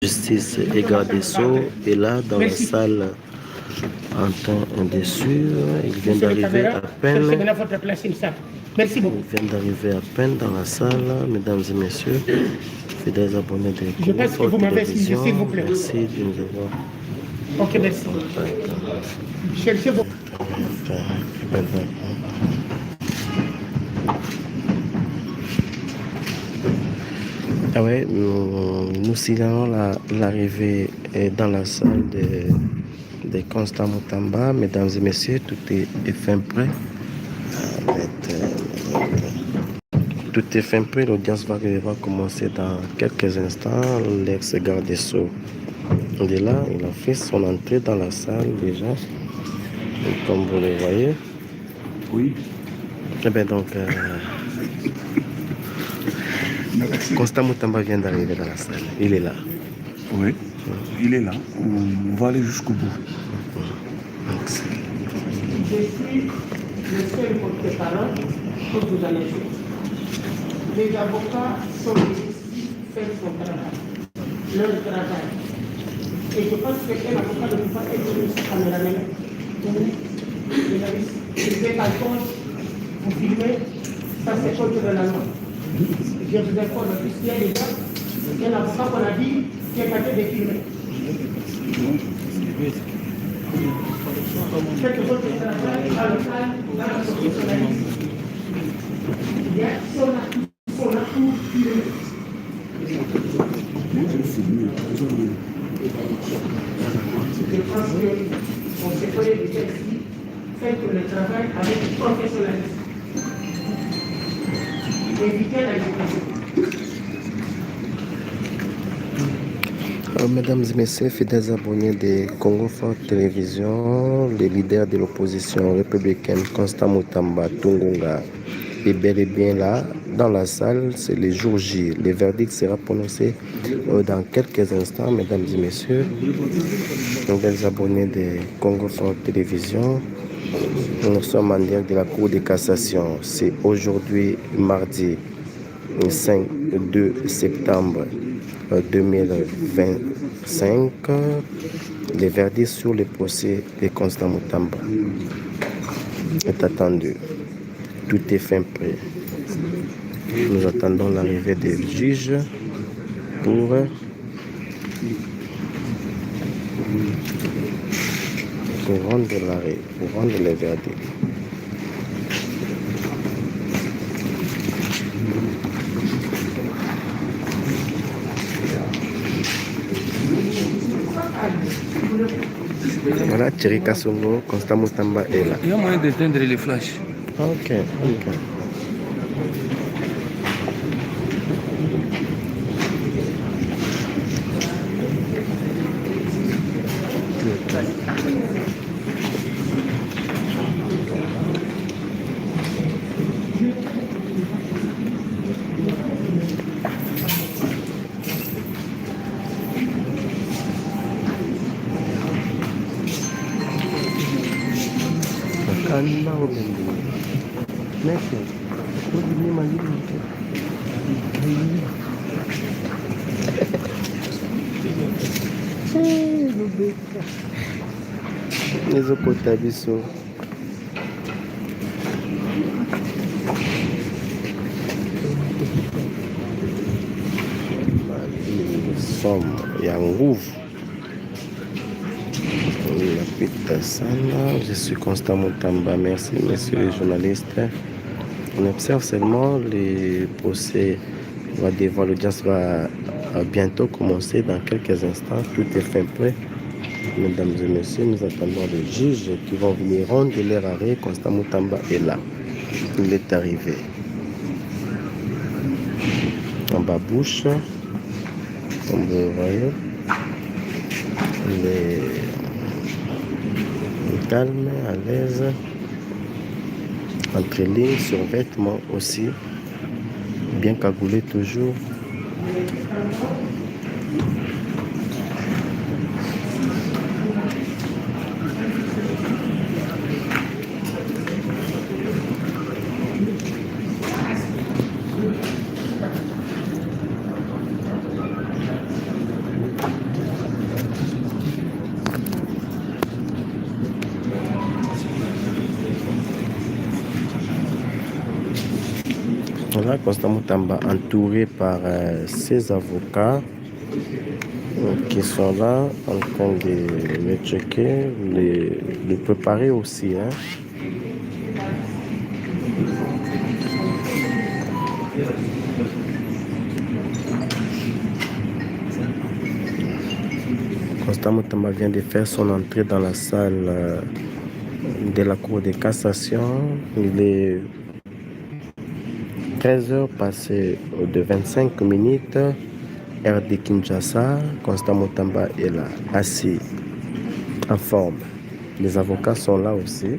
Justice et garde des Sceaux est là dans la salle en train de suivre. Il vient d'arriver à peine. Merci beaucoup. Il vient d'arriver à peine dans la salle, mesdames et messieurs, fidèles abonnés de Je pense que vous m'avez suivi, s'il vous plaît. Merci de nous avoir. Ok, merci. Cherchez vos... Ah ouais, nous signalons l'arrivée dans la salle de Constant Mutamba. Mesdames et messieurs, tout est fin prêt. Tout est fin prêt. L'audience va commencer dans quelques instants. L'ex-garde des Sceaux est là. Il a fait son entrée dans la salle déjà. Et comme vous le voyez. Oui. Eh bien donc... Constant Mutamba vient d'arriver dans la salle. Il est là. Oui, il est là. On va aller jusqu'au bout. Je suis le seul porte-parole que vous allez faire. Les avocats sont ici faire son travail, leur travail. Et je pense qu'un avocat ne peut pas être sur caméraman. Vous êtes en cause, vous filmez, ça c'est contre la loi. Je vous informe, puisqu'il y a des gens, il y a un avocat qu'on a dit qui est capable de filmer. Faites votre travail à l'hôpital, dans la professionnalisme. Il y a qui sont là pour filmer. Je pense qu'on se connaît du texte. Faites le travail avec professionnalisme. Évitez la dépression. Mesdames et messieurs, fidèles abonnés de Congo Fort Télévision, le leader de l'opposition républicaine Constant Mutamba Tungunga est bel et bien là dans la salle. C'est le jour J. Le verdict sera prononcé dans quelques instants, mesdames et messieurs. Fidèles abonnés de Congo Fort Télévision, nous sommes en direct de la Cour de cassation. C'est aujourd'hui mardi 2 septembre 2025, le verdict sur le procès de Constant Mutamba est attendu. Tout est fin prêt. Nous attendons l'arrivée des juges pour rendre l'arrêt, pour rendre le verdict. Voilà, Thierry Kassongo, Constant Mutamba est là. Il y a moyen d'éteindre les flashs. Ok. ezokota biso somme ya nguvu napita sana. Je suis Constant Mutamba. Merci, messieurs les journalistes. On observe seulement le procès va devant l'audience va bientôt commencer dans quelques instants. Tout est fin prêt. Mesdames et messieurs, nous attendons les juges qui vont venir rendre leur arrêt. Constant Mutamba est là. Il est arrivé. En bas-bouche, comme vous voyez, il est calme, à l'aise, entre lignes, sur vêtements aussi, bien cagoulé toujours. Là, Constant Moutamba, entouré par ses avocats qui sont là en train de checker, de préparer aussi. Hein. Constant Moutamba vient de faire son entrée dans la salle de la Cour de cassation. Il est 13h passé de 25 minutes, heure de Kinshasa. Constant Moutamba est là, assis, en forme. Les avocats sont là aussi.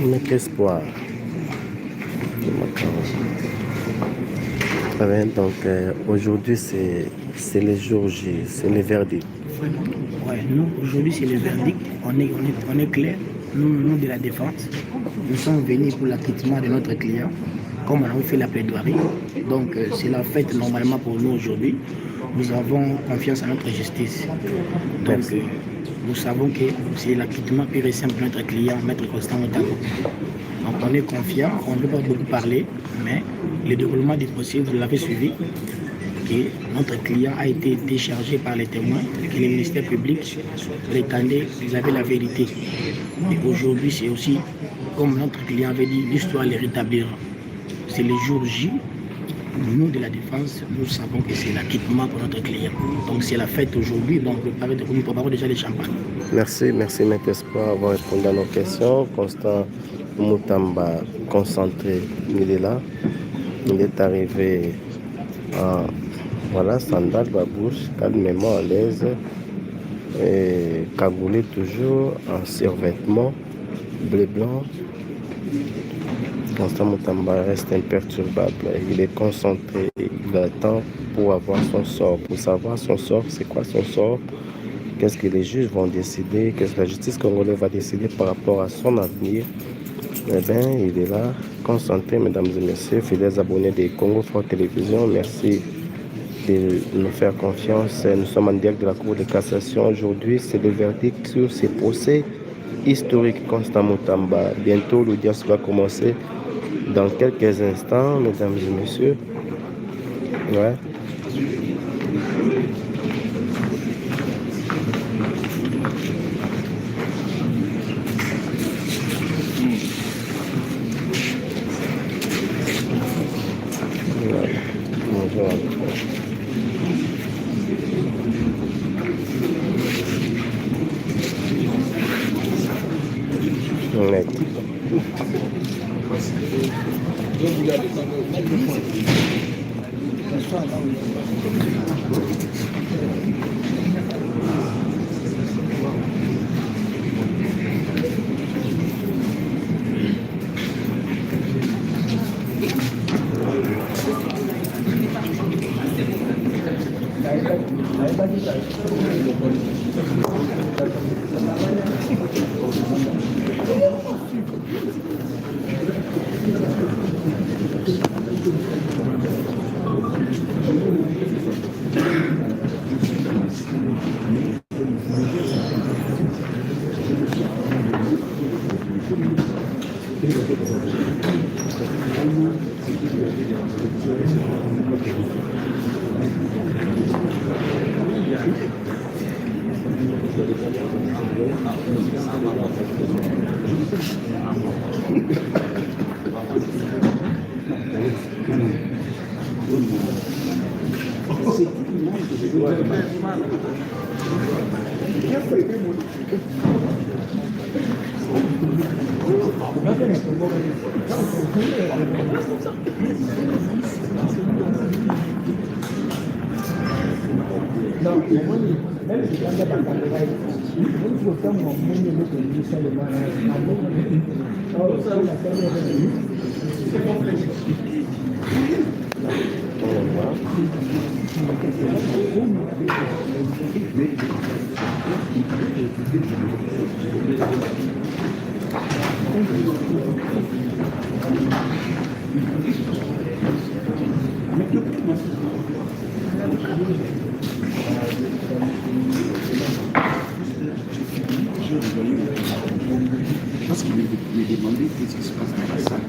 Notre espoir. Donc aujourd'hui c'est le jour J, c'est le verdict. Ouais, nous aujourd'hui c'est le verdict, on est clair, nous de la défense, nous sommes venus pour l'acquittement de notre client, comme on a fait la plaidoirie, donc c'est la fête normalement pour nous aujourd'hui, nous avons confiance en notre justice, donc nous savons que c'est l'acquittement pur et simple de notre client, Maître Constant Moutamba. Donc on est confiant, on ne peut pas beaucoup parler, mais le déroulement du procès, vous l'avez suivi, que notre client a été déchargé par les témoins, que le ministère public prétendait qu'ils avaient la vérité. Et aujourd'hui, c'est aussi, comme notre client avait dit, l'histoire les rétablira. C'est le jour J. Nous, de la défense, nous savons que c'est l'acquittement pour notre client. Donc c'est la fête aujourd'hui, donc nous préparons déjà les champagnes. Merci Maître Espoir d'avoir répondu à nos questions. Constant Moutamba, concentré, il est là. Il est arrivé en sandales, babouche, calmement à l'aise, et cagoulé toujours en survêtement bleu blanc. Constant Moutamba reste imperturbable. Il est concentré, il attend pour avoir son sort. Pour savoir son sort, c'est quoi son sort? Qu'est-ce que les juges vont décider? Qu'est-ce que la justice congolaise va décider par rapport à son avenir? Eh bien, il est là, concentré, mesdames et messieurs, fidèles abonnés de Congo Fort Télévision. Merci de nous faire confiance. Nous sommes en direct de la Cour de cassation. Aujourd'hui, c'est le verdict sur ces procès historiques. Constant Moutamba. Bientôt, l'audience va commencer dans quelques instants, mesdames et messieurs. Ouais. Parce qu'il me demandait qu'est-ce qui se passe dans la salle.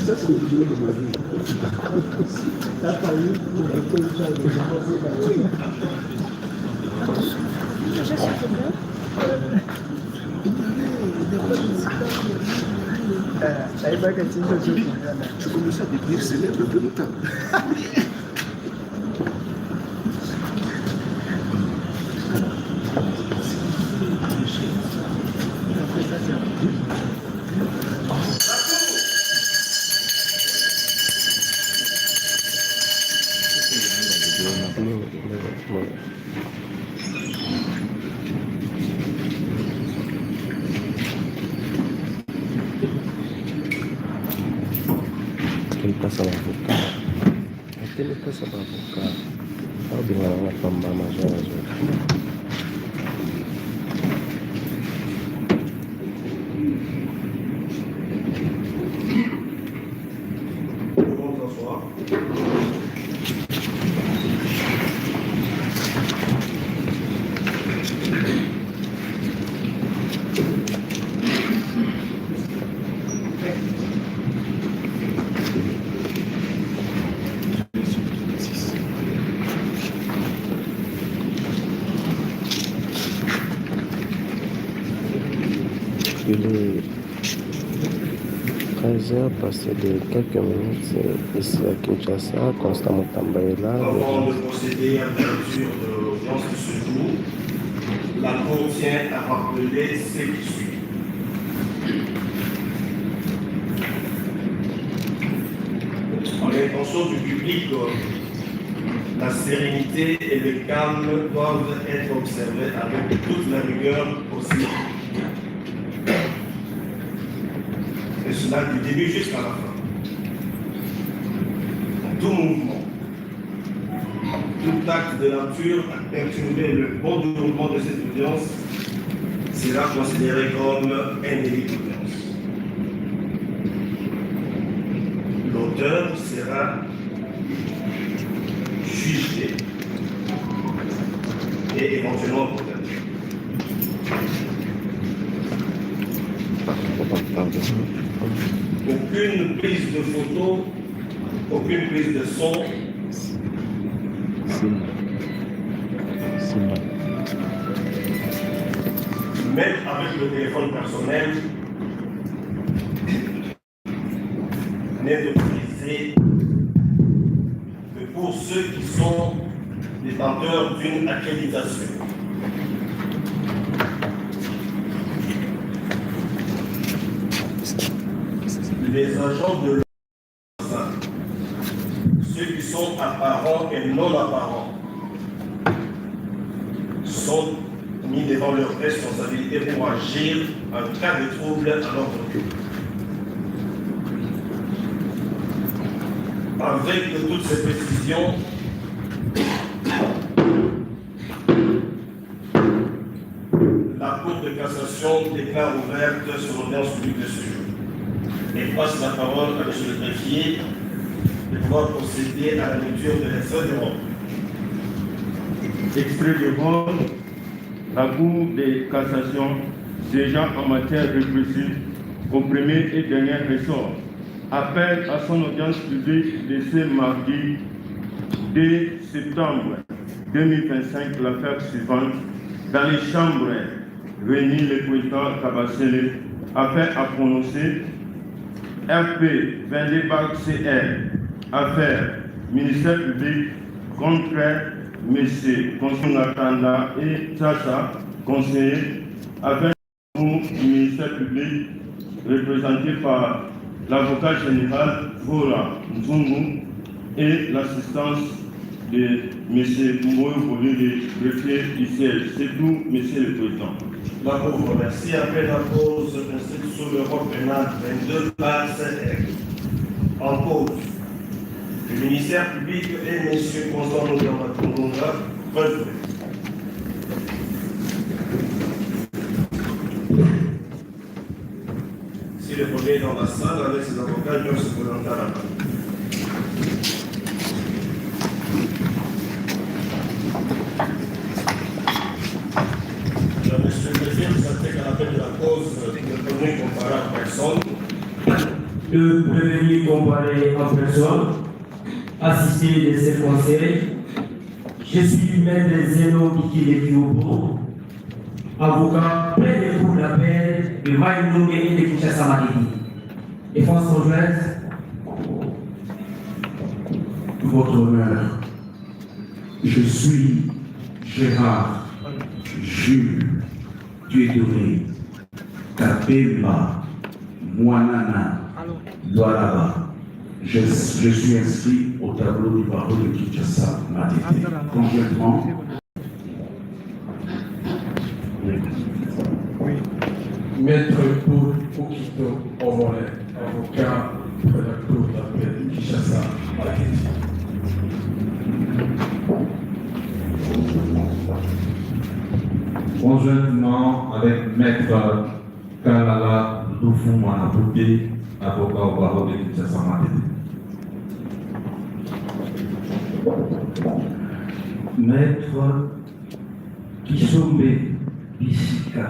Ça, c'est le vidéo de ma vie. T'as failli pour écouter ça. Je commençais à devenir célèbre de longtemps. Ele passa a boca. Até ele passa a boca. Olha o lá na pamba major. Il est 13h passé de quelques minutes ici à Kinshasa. Constant Mutamba est là. Avant de procéder à l'ouverture de l'audience de ce jour, la Cour tient à rappeler ce qui suit. En l'intention du public, la sérénité et le calme doivent être observés avec toute la rigueur possible. Et cela du début jusqu'à la fin. Tout mouvement, tout acte de nature à perturber le bon déroulement de cette audience sera considéré comme un délit d'audience. L'auteur sera jugé et éventuellement condamné. Aucune prise de photo, aucune prise de son. Même avec le téléphone personnel, n'est autorisé que pour ceux qui sont détenteurs d'une accréditation. Les agents de l'ONU, ceux qui sont apparents et non apparents, sont mis devant leur responsabilité pour agir en cas de trouble à l'ordre public. Avec toutes ces précisions, la Cour de cassation déclare ouverte sur l'audience publique de ce jour. Et passe la parole à M. le greffier de pouvoir procéder à la lecture de l'extrait de Rome. Extrait de Rome, la Cour de cassation, déjà en matière répressive, au premier et dernier ressort, appelle à son audience publique de ce mardi 2 septembre 2025 l'affaire suivante dans les chambres réunies le président Kabasele afin à prononcer RP 22/CR affaire ministère public contre M. Konsungatanda et Tata, conseiller, afin pour ministère public représenté par l'avocat général Vora Nzungu et l'assistance de M. Moyo Boli, le greffier ICL. C'est tout, M. le Président. La Cour vous remercie. Après la cause inscrite sur le code pénal 22/CR. En cause, le ministère public et M. Constant Moudamatounoura, preuve. Si le premier est dans la salle avec ses avocats, ils peuvent se présenter à la table. Monsieur le président, vous savez qu'à l'appel de la cause, le premier comparé en personne. Le prévenu comparé en personne, assisté de ses conseils. Je suis maître Zeno Kiki Kiobo, avocat près de cour d'appel de Maïnoungue et de Kinshasa Matidi. Défense conjointe. Votre honneur, je suis Gérard Jules Dieudonné Kapemba Mouanana Loaraba. Je suis inscrit au tableau du barreau de Kinshasa Matete. Conjointement, Maître Paul Okito Ovole, avocat de la cour d'appel de Kinshasa Matete. Conjointement avec Maître Kalala Doufou Manapouté, avocat au barreau de Kinshasa Matete. Maître Kisombe Bisika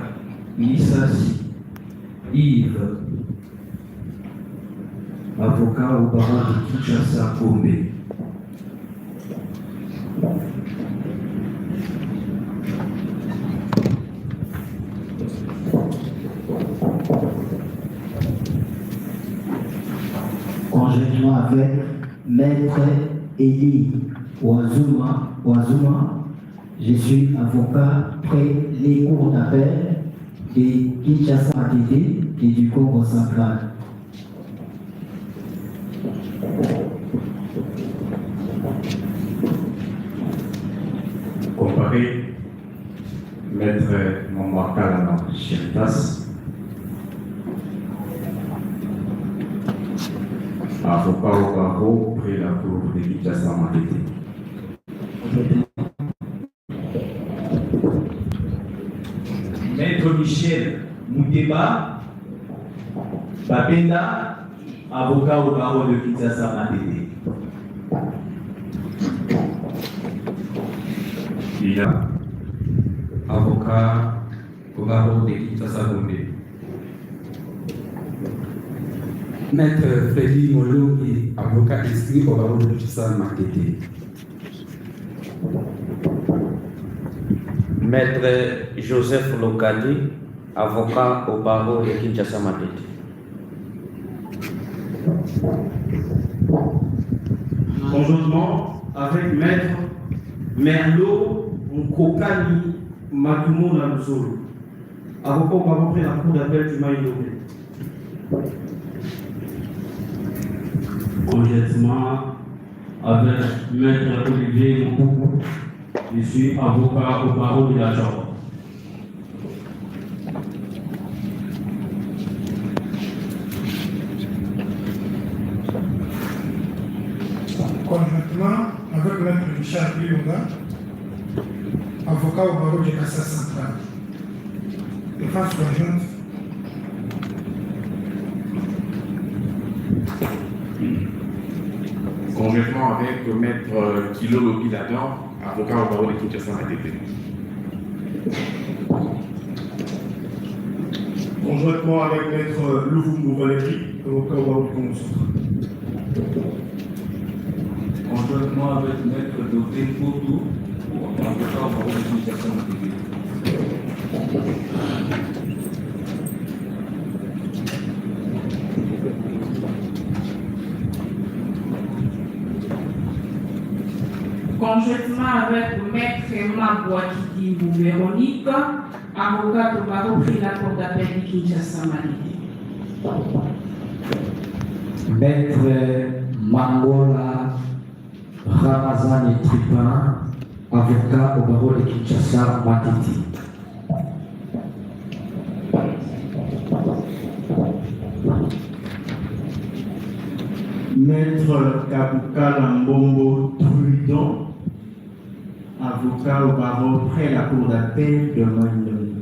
Misasi Yves, avocat au barreau de Kinshasa Gombe. Conjointement avec Maître Eli Ouazuma, je suis avocat près les cours d'appel de Kinshasa Matete et du Congo central. Comparé, Maître Mamakala Chiritas, avocat au barreau près la cour de Kinshasa Matete. Maître Michel Mouteba Babenda, avocat au barreau de Kinshasa Matete. Il y a avocat au barreau de Kinshasa Gombe. Maître Freddy Molo est avocat inscrit au barreau de Kinshasa Matete. Maître Joseph Lokadi, avocat au barreau de Kinshasa Matete. Conjointement avec Maître Merlo Nkokani Matumo Namzolo, avocat au barreau près la cour d'appel du Maïnobe. Conjointement avec Maître Olivier Moukou, je suis avocat au barreau de la Chambre. Conjointement avec Maître Richard Bilonga, avocat au barreau de Kinshasa central. Défense conjointe. conjointement avec Maître Kilo Lopilador, avocat au barreau de Kinshasa Matete. Conjointement avec Maître Louvungu Valérie, avocat au barreau du Congo Centre. Conjointement avec Maître Doté Koto, avocat au barreau de Kinshasa Matete. Conjointement avec Maître Mabouakidi Véronique, avocat au barreau pris la cour d'appel de Kinshasa Matete. Maître Mangola Ramazani Tripin, avocat au barreau de Kinshasa Matete. Maître Kabuka Lambombo Trudon, avocat au barreau près la cour d'appel de Mandoni.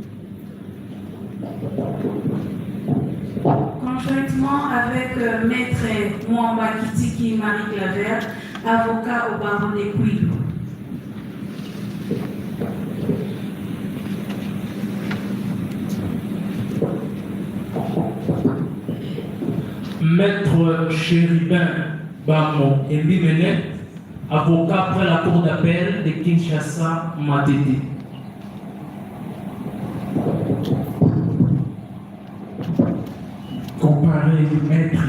Conjointement avec Maître Mwamba Kitiki Marie Claver, avocat au barreau des Kouilou. Maître Chérubin Bamon Mbimenet, avocat après la cour d'appel de Kinshasa Matete. Comparé Maître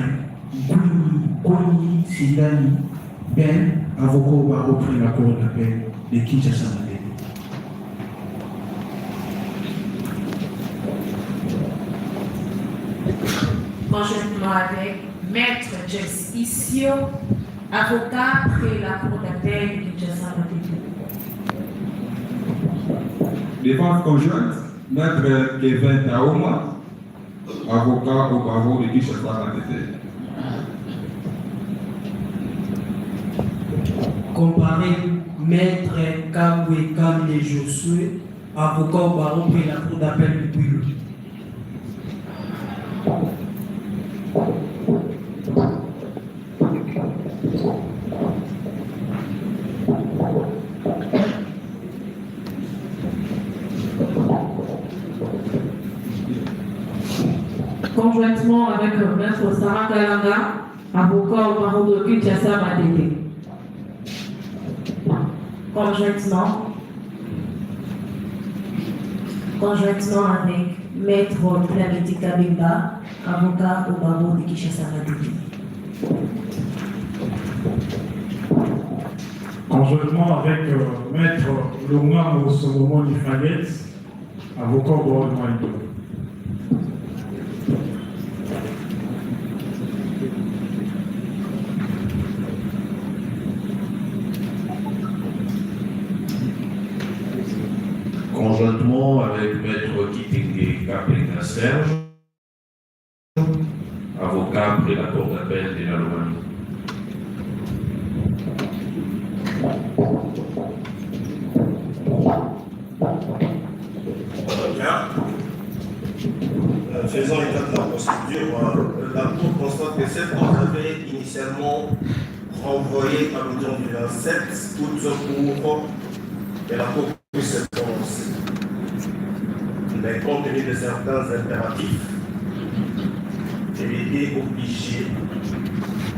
Koni Sidani Ben, avocat au barreau près la cour d'appel de Kinshasa Matete. Conjointement avec Maître Jess Issio, avocat près la cour d'appel de Kinshasa Matete. Défense conjointe, Maître Kevin Taoma, avocat au barreau de Kinshasa Matete. Comparé Maître Kabwe Kamle Josué, avocat au barreau près la cour d'appel de Kouilou. Conjointement avec Maître Sarah Kalanga, avocat au barreau de Kinshasa Matete. Conjointement avec Maître Planeti Kabimba, avocat au barreau de Kinshasa Matete. Conjointement avec Maître Lomamo Solomon Ifaget, avocat au barreau de Maïdo. Conjointement avec Maître Kitenge Kapena Serge, avocat près la cour d'appel de la Lomanie. Faisant état de la procédure, la Cour constate que cette cause avait initialement renvoyé à l'audience du 27 août pour que la Cour puisse se prononcer. Mais compte tenu de certains impératifs, elle était obligée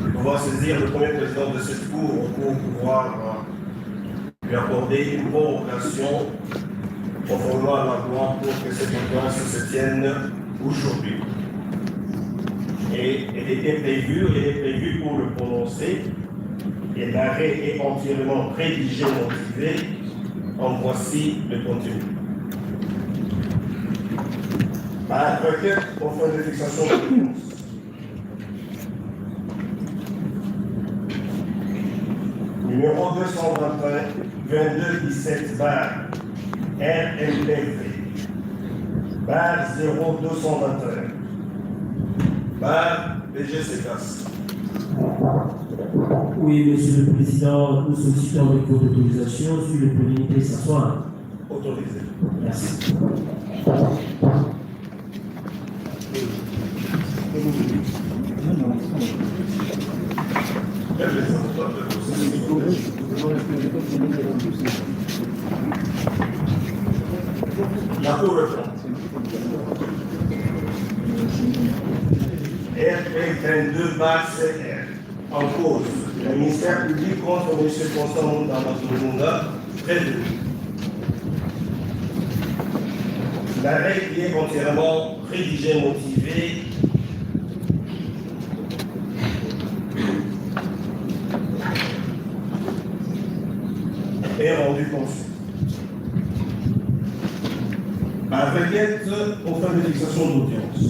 de pouvoir saisir le premier président de cette Cour pour pouvoir lui accorder une prolongation conformément à la loi pour que cette audience se tienne aujourd'hui. Et elle est prévue pour le prononcer, et l'arrêt est entièrement rédigé, motivé. En voici le contenu. Par requête aux fins de fixation de réponse. Numéro 221, 2217 bar RMPV bar 0221 bar BGCCAS. Oui, Monsieur le Président, nous sollicitons avec votre autorisation sur le premier s'asseoir. Autorisé. Merci. La Cour répond. RP22-CR. En cause, le ministère public contre M. Constant Moutamba prévenu. L'arrêt qui est entièrement rédigé, motivé, est rendu confus. Par requête aux fins de fixation d'audience,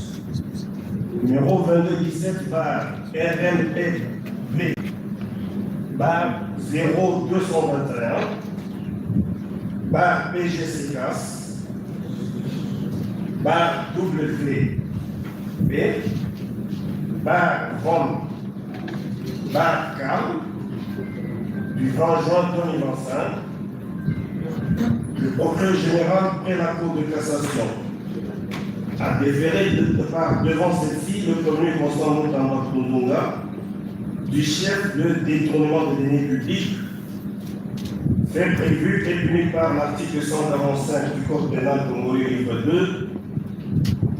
numéro 2217 par RMPV par 0221 par PGCCAS par WP par ROM par CAM du 20 juin 2025, le procureur général près la Cour de cassation a déféré devant celle-ci le premier Constant Moutamba Tundunga du chef de détournement des deniers publics, fait prévu et puni par l'article 145 du Code pénal congolais livre 2,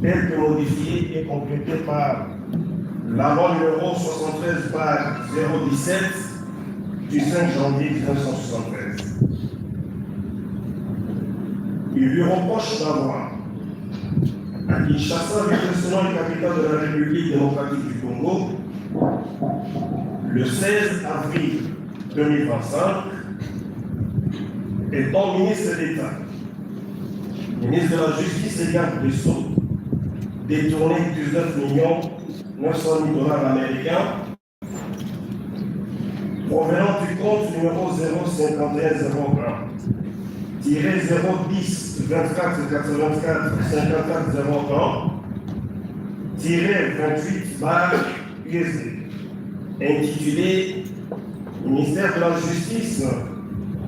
tel que modifié et complété par la loi numéro 73 par 017 du 5 janvier 1973. Il lui reproche d'avoir, à Kinshasa, le capitale de la République démocratique du Congo, le 16 avril 2025, étant ministre d'État, ministre de la Justice et garde des Sceaux, détourné 19 900 000 $ américains provenant du compte numéro 05101 010 24 84 54 01 28 bar USD, intitulé Ministère de la Justice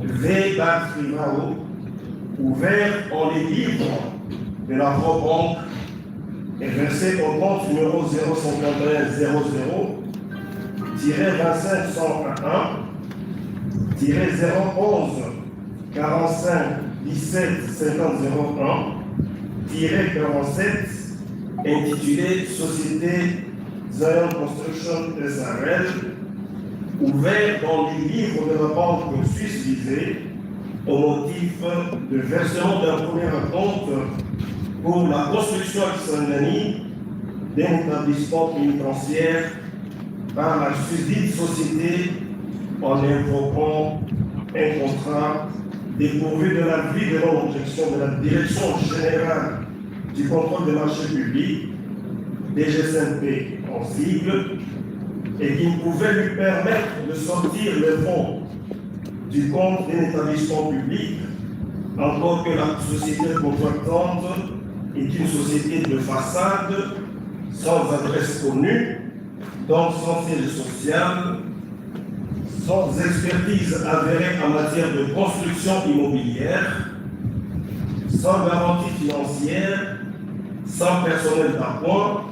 V. Privao, ouvert en les livres de la Banque et versé au compte numéro 05100-25-101-011 45 17 50 01-47 intitulé Société Zion Construction SRL, ouvert dans les livres de la banque suisse visée au motif de versement d'un premier compte pour la construction à Kisangani d'un établissement pénitentiaire par la susdite société en invoquant un contrat dépourvu de l'avis de non-objection de la Direction générale du contrôle des marchés publics, DGSNP en sigle, et qui pouvait lui permettre de sortir les fonds du compte d'un établissement public, encore que la société contractante est une société de façade, sans adresse connue, donc sans siège social, sans expertise avérée en matière de construction immobilière, sans garantie financière, sans personnel d'appoint,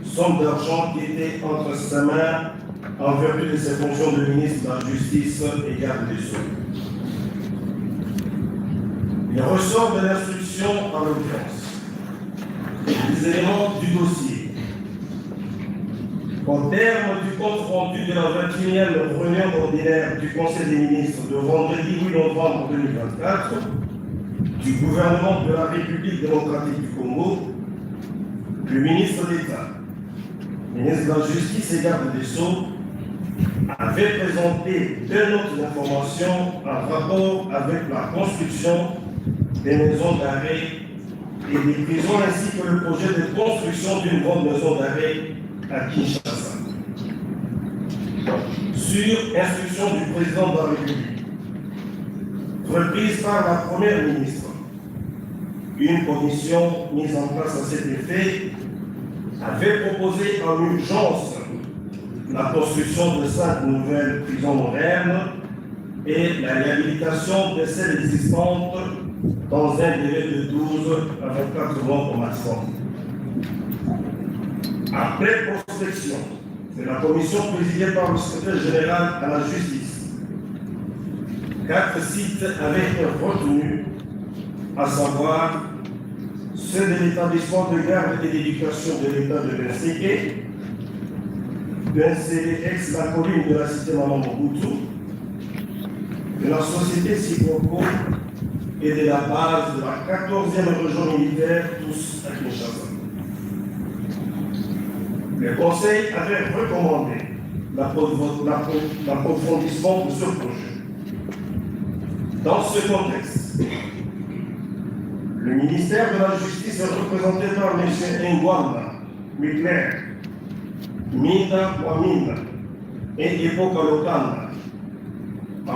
somme d'argent qui était entre sa main en vertu de ses fonctions de ministre de la Justice et garde des Sceaux. Il ressort de l'instruction en l'audience les éléments du dossier. Au terme du compte rendu de la 21e réunion ordinaire du Conseil des ministres de vendredi 8 novembre 2024 du gouvernement de la République démocratique du Congo, le ministre d'État, ministre de la Justice et garde des Sceaux, avait présenté deux notes d'information en rapport avec la construction des maisons d'arrêt et des prisons, ainsi que le projet de construction d'une grande maison d'arrêt à Kinshasa. Sur instruction du président de la République, reprise par la première ministre, une commission mise en place à cet effet avait proposé en urgence la construction de 5 nouvelles prisons modernes et la réhabilitation de celles existantes dans un délai de 12 à 24 mois au maximum. Après prospection C'est la commission présidée par le secrétaire général à la justice. 4 sites avaient été retenus, à savoir ceux de l'établissement de garde et d'éducation de l'État de Benséké, de NCDX, la commune de la cité Maman Mobutu, de la société Sikoko et de la base de la 14e région militaire, tous à Kinshasa. Le Conseil avait recommandé l'approfondissement de ce projet. Dans ce contexte, le ministère de la Justice est représenté par M. Ngwanda, Mikler, Minda Waminda et Epoka Lokanda,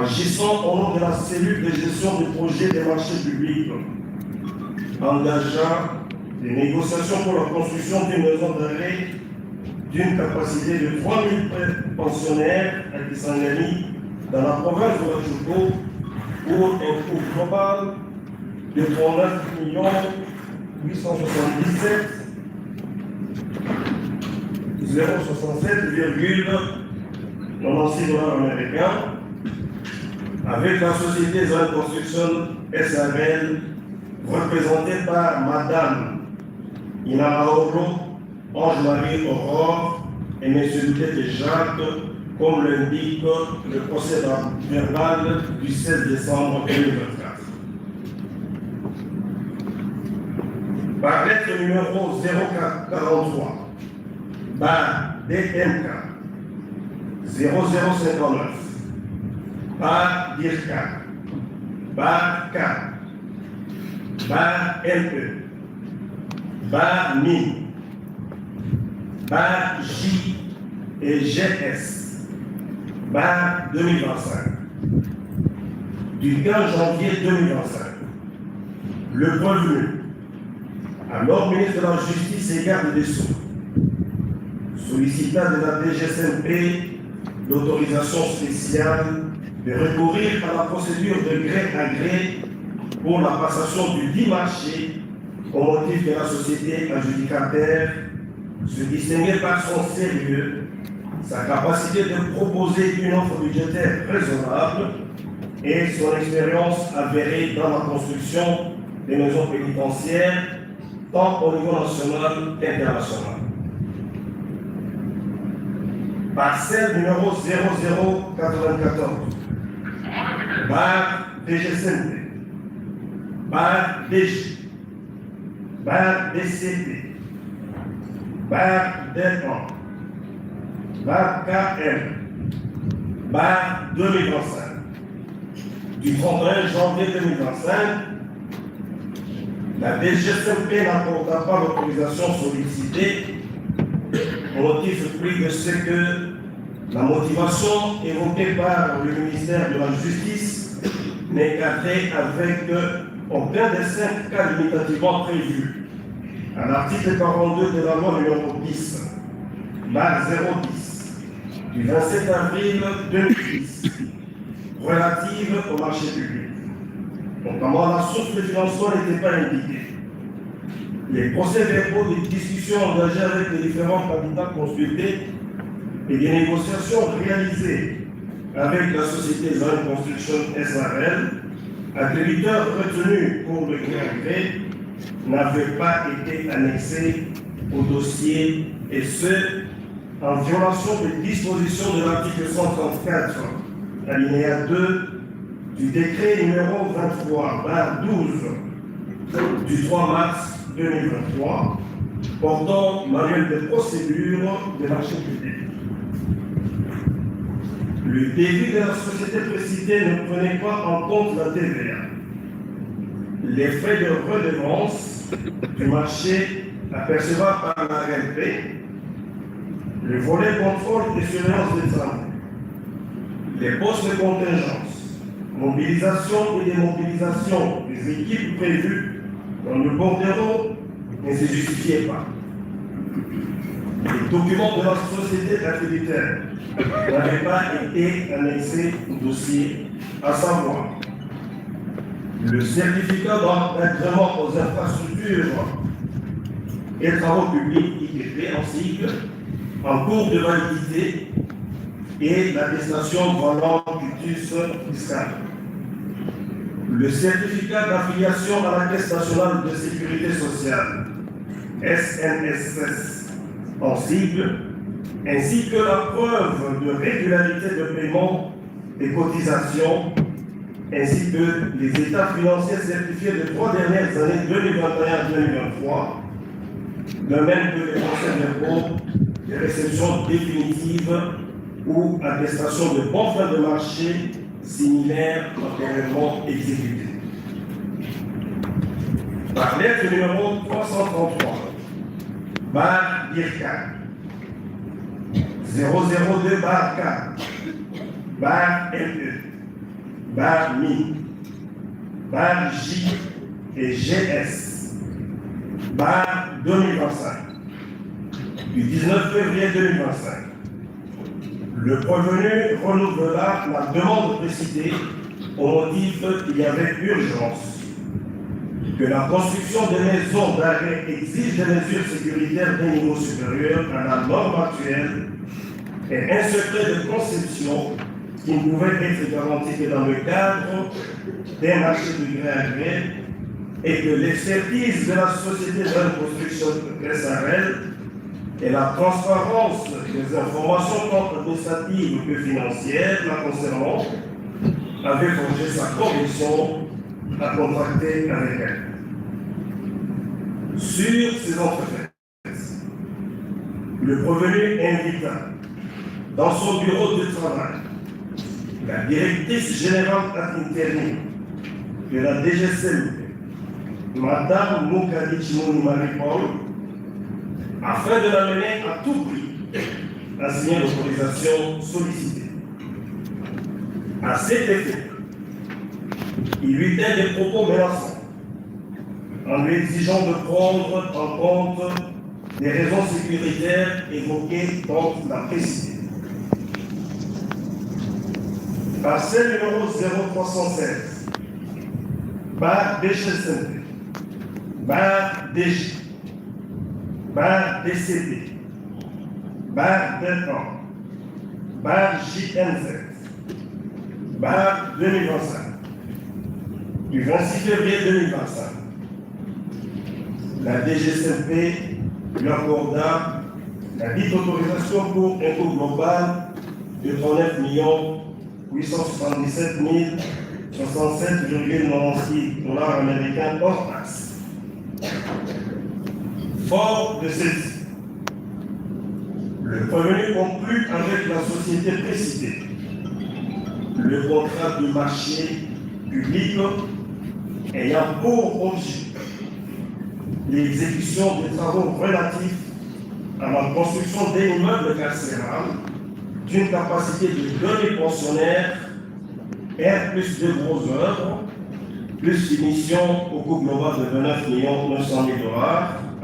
agissant au nom de la cellule de gestion du projet des marchés publics, engageant des négociations pour la construction d'une maison d'arrêt d'une capacité de 3 000 pensionnaires à Kisangani dans la province de Rachouko pour un coût global de 39 877 067,96 $ américains avec la société Zone Construction SARL représentée par Madame Inamaoro, Ange-Marie Aurore et M. Duterte Jacques, comme l'indique le procès verbal du 16 décembre 2024. Par lettre numéro 0443, par DMK 0059, par DIRCA, par K, par LE, par MIN, par J et GS, par 2025, du 15 janvier 2025, le revenu, alors ministre de la Justice et garde des Sceaux, sollicita de la DGSMP l'autorisation spéciale de recourir à la procédure de gré à gré pour la passation du dit marché au motif que la société adjudicataire se distinguait par son sérieux, sa capacité de proposer une offre budgétaire raisonnable et son expérience avérée dans la construction des maisons pénitentiaires, tant au niveau national qu'international. Parcelle numéro 0094, par DGCNT, par DG, par DCP, par DEPAN, par KM, par 2025. Du 31 janvier 2025, la DGCMP n'apporta pas l'autorisation sollicitée au motif pris de ce que la motivation évoquée par le ministère de la Justice n'est cadrée avec aucun des 5 cas limitativement prévus à l'article 42 de la loi numéro 10, barre 010, du 27 avril 2010, relative au marché public. Notamment, la source de financement n'était pas indiquée. Les procès-verbaux des discussions engagées avec les différents candidats consultés et des négociations réalisées avec la société Zone Construction SARL, accréditeur retenu pour le gré à gré, n'avaient pas été annexés au dossier, et ce, en violation des dispositions de l'article 134, alinéa 2, du décret numéro 23/12 du 3 mars 2023 portant manuel de procédure des marchés publics. Le débit de la société précitée ne prenait pas en compte la TVA, les frais de redevance du marché à percevoir par la RLP, le volet contrôle et surveillance des travaux, les postes de contingence, mobilisation et démobilisation des équipes prévues dans le bordereau ne se justifiaient pas. Les documents de la société attributaire n'avaient pas été annexés au dossier, à savoir le certificat d'agrément aux infrastructures et travaux publics ITP en cycle, en cours de validité et l'attestation valant quitus fiscal. Le certificat d'affiliation à la Caisse nationale de sécurité sociale, SNSS en sigle, ainsi que la preuve de régularité de paiement des cotisations, ainsi que les états financiers certifiés des 3 dernières années 2021-2023, de même que les conseils d'impôt, les réceptions définitives ou attestations de bonne fin de marché similaires antérieurement exécutées. Par lettre numéro 333, bar DIRCA 002 bar K, bar LE, bar MI, bar J et GS, bar 2025, du 19 février 2025. Le prévenu renouvela la demande précitée au motif qu'il y avait urgence, que la construction des maisons d'arrêt exige des mesures sécuritaires d'un niveau supérieur à la norme actuelle et un secret de conception qui ne pouvait être garanti que dans le cadre d'un marché de gré à gré et que l'expertise de la société de construction SARL et la transparence des informations tant administratives que financières la concernant avaient forgé sa conviction à contracter avec elle. Sur ces entreprises, le prévenu invita dans son bureau de travail la directrice générale ad interim de la DGCL, Madame Moukadi Marie-Paul, afin de l'amener à tout prix à signer l'autorisation sollicitée. À cet effet, il lui tint des propos menaçants en lui exigeant de prendre en compte les raisons sécuritaires évoquées dans la précédente. Parcelle numéro 0316, bar DGCNP, bar DG, bar DCP, bar DENAN, bar JNZ, bar 2025, du 26 février 2025. La DGCNP lui accorda la dite autorisation pour un coût global de 39 877 67,96 $ américains hors taxe. Fort de celle-ci, le prévenu conclut avec la société précitée le contrat de marché public ayant pour objet l'exécution des travaux relatifs à la construction des immeubles carcérales d'une capacité de 2 000 pensionnaires, R plus 2 grosses œuvres, plus finition au coût global de 29 900 000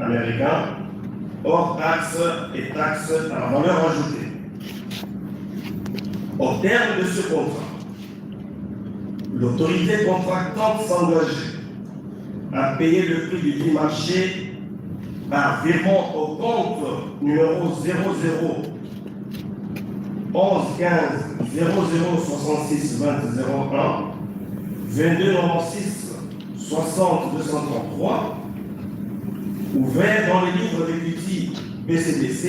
$ américains, hors taxes et taxes à la valeur ajoutée. Au terme de ce contrat, l'autorité contractante s'engageait à payer le prix du marché par virement au compte numéro 00 11 15 00 66 20 01 22 96 60 233 ouvert dans les livres d'équity BCDC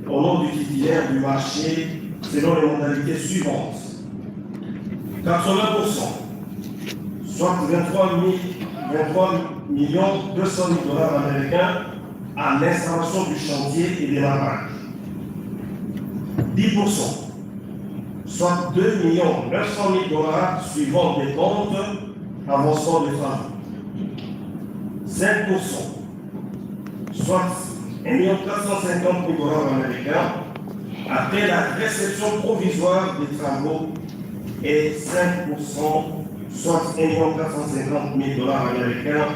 au nom du titulaire du marché selon les modalités suivantes. 80%, soit 23 200 000 $ américains à l'installation du chantier et des barrages. 10%, soit 2 900 000 $ suivant des comptes avancement des travaux. 5%, soit 1 450 000 $ américains après la réception provisoire des travaux et 5%, soit 1 450 000 $ américains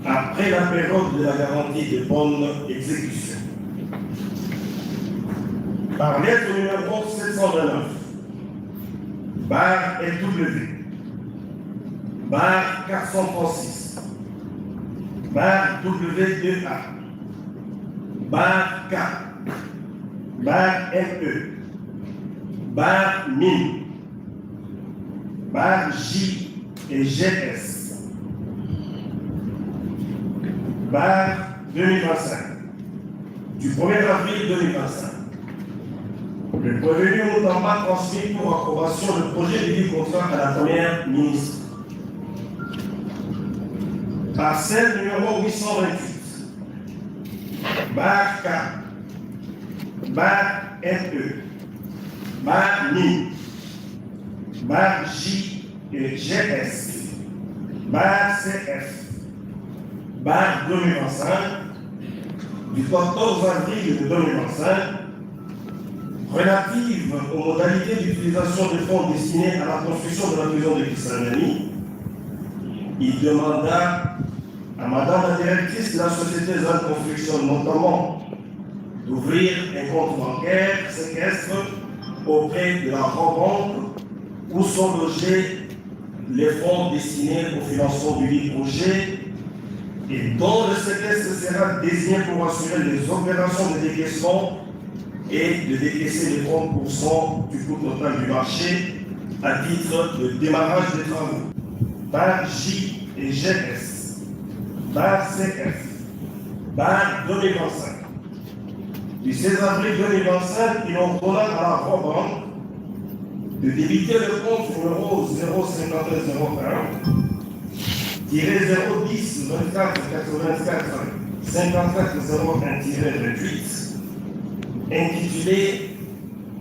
après la période de la garantie de bonne exécution. Par lettre numéro 729, bar LW, bar 436, bar W2A, bar K, bar ME, bar MIN, bar J et GS, bar 2025, du 1er avril 2025. Le prévenu Moutamba transmis pour approbation le projet de vie contrat à la première ministre. Parcelle numéro 828, bar K, bar ME, bar NI, bar J et GS, bar CF, bar 2025, du 14 avril 2025, relative aux modalités d'utilisation des fonds destinés à la construction de la prison de Kisangani, il demanda à Madame la directrice de la société ZAN Construction, notamment, d'ouvrir un compte bancaire séquestre auprès de la banque où sont logés les fonds destinés au financement du dit projet et dont le séquestre sera désigné pour assurer les opérations de décaissement et de décaisser les 30% du coût total du marché à titre de démarrage des travaux. Par J et GS, par CF, par 2025. Du 16 avril 2025, il ordonna à la Banque de débiter le compte numéro 05301 010 24 84 54 01-28 intitulé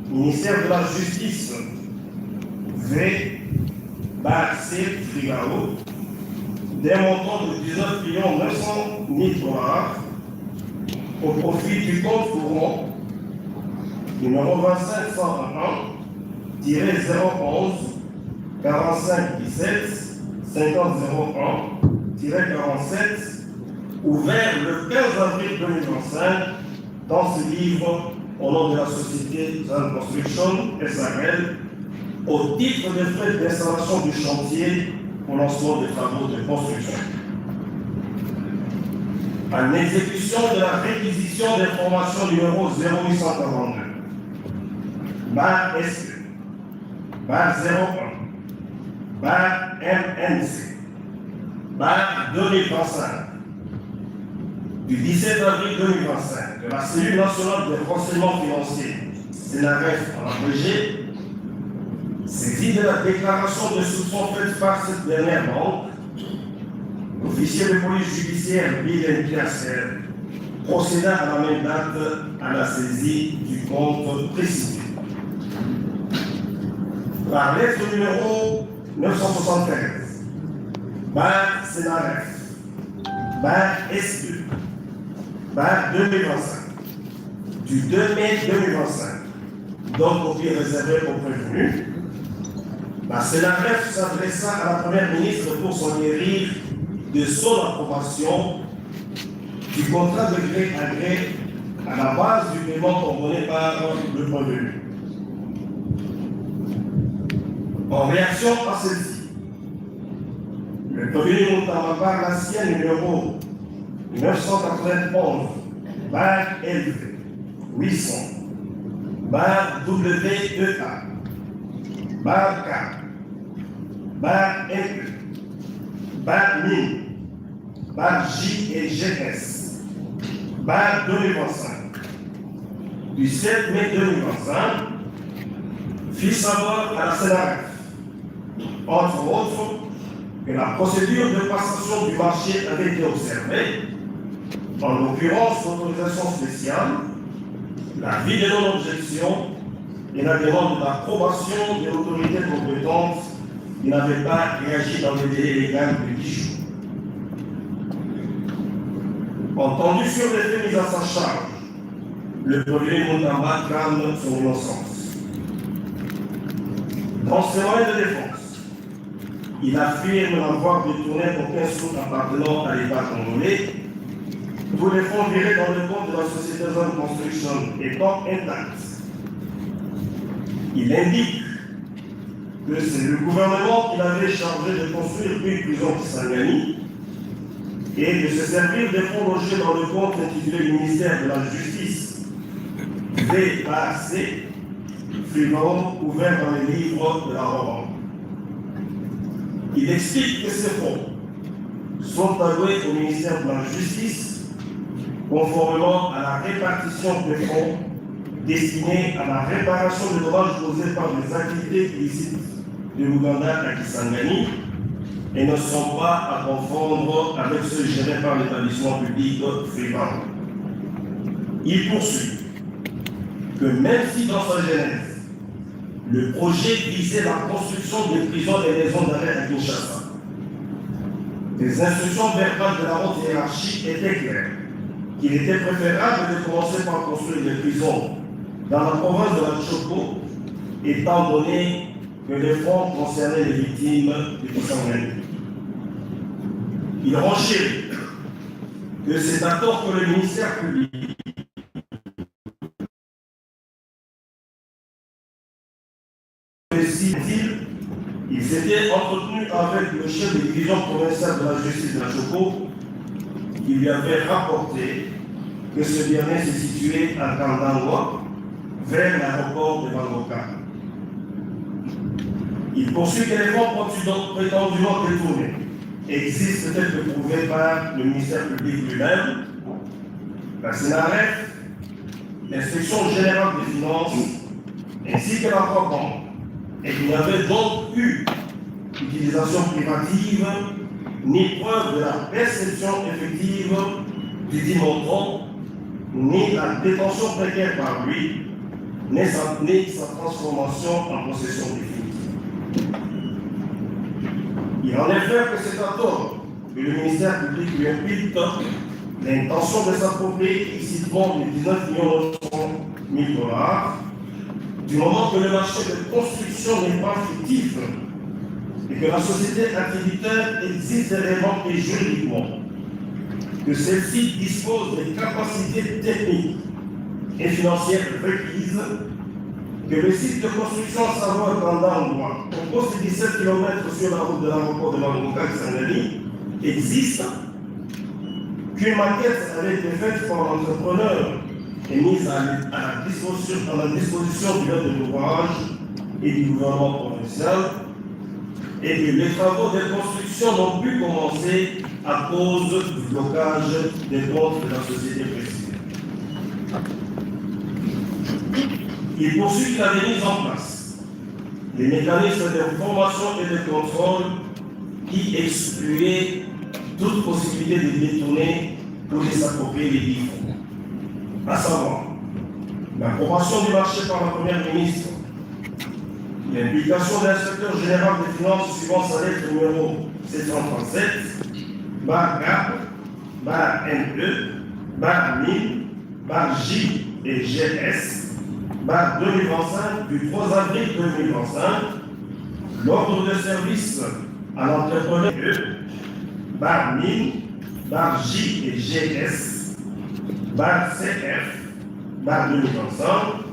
Ministère de la Justice V bar C Frigaro d'un montant de 19 900 000 dollars au profit du compte courant numéro 2501-011 45 17 50 01-47 ouvert le 15 avril 2025 dans ce livre au nom de la société ZAN Construction SARL au titre des frais d'installation du chantier pour lancement des travaux de construction. En exécution de la réquisition d'information numéro 0842, bar SE, bar 01, bar MNC, bar 2025, du 17 avril 2025, de la cellule nationale de renseignement financier, CNRF en abrégé, saisie de la déclaration de soupçon faite par cette dernière banque, l'officier de police judiciaire Bill Piasser procéda à la même date à la saisie du compte précité. Par lettre numéro 975, bar CNRF, bar SE, bar 2025, du 2 mai 2025, donc copie réservée au prévenu, la CNRF s'adressa à la Première ministre pour s'enquérir de son approbation du contrat de gré à gré à la base du paiement ordonné par le prévenu. En réaction à celle-ci, le prévenu Moutamba par l'ancien numéro 991 bar LV 800 bar WEA bar K bar NE bar MIN bar J et GS bar 2025 du 7 mai 2025 fit savoir à la CNRF entre autres que la procédure de passation du marché avait été observée, en l'occurrence l'autorisation spéciale, l'avis de non-objection et la demande d'approbation de l'autorité compétente qui n'avait pas réagi dans le délai légal de 10 jours. Entendu sur les faits mis à sa charge, le prévenu Moutamba clame son innocence. Dans ses moyens de défense, il affirme n'avoir détourné aucun sou appartenant à l'État congolais, tous les fonds virés dans le compte de la société ZAN Construction étant intacts. Il indique que c'est le gouvernement qui l'avait chargé de construire une prison Kisangani et de se servir des fonds logés dans le compte intitulé ministère de la Justice VAC, suivant ouvert dans les livres de la Rome. Il explique que ces fonds sont alloués au ministère de la Justice conformément à la répartition des fonds destinés à la réparation des dommages causés par les activités illicites de l'Ouganda à Kisangani et ne sont pas à confondre avec ceux gérés par l'établissement public Freeman. Il poursuit que même si dans sa genèse, le projet visait la construction des prisons et des maisons d'arrêt à Kinshasa, les instructions verbales de la haute hiérarchie étaient claires qu'il était préférable de commencer par construire des prisons dans la province de la Choco, étant donné que les fonds concernaient les victimes de Kisangani. Il renchérit que c'est à tort que le ministère public il s'était entretenu avec le chef de division provinciale de la justice de la Choco, qui lui avait rapporté que ce dernier se situait à Kandangwa, vers l'aéroport de Bangoka. Il poursuit que les fonds prétendument détournés existent peut-être que prouvés par le ministère public lui-même, la CNRF, l'inspection générale des finances, ainsi que la banque, et qu'il n'y avait donc eu utilisation privative ni preuve de la perception effective du dit montant, ni la détention précaire par lui, ni sa transformation en possession définitive. Il en est clair que c'est à tort que le ministère public lui impute l'intention de s'approprier illicitement les 19 900 000 $, du moment que le marché de construction n'est pas fictif et que la société activitaire existe réellement et juridiquement, que celle-ci dispose des capacités techniques et financières requises, que le site de construction à savoir Kandangwa, compose de 17 km sur la route de l'aéroport de Bangoka-Kisangani, existe, qu'une maquette avait été faite par l'entrepreneur et mise à la disposition du maître de l'ouvrage et du gouvernement provincial, et que les travaux de construction n'ont pu commencer à cause du blocage des comptes de la société précitée. Il poursuit qu'il avait mis en place les mécanismes de formation et de contrôle qui excluaient toute possibilité de détourner pour les s'approprier les livres. À savoir, l'approbation du marché par la Première ministre, l'implication de l'inspecteur général des finances suivant sa lettre numéro 737, /GAP, /NE, /MIN, /J et GS, 2025 du 3 avril 2025, l'ordre de service à l'entrepreneur MIN, J et GS, CF, 2025,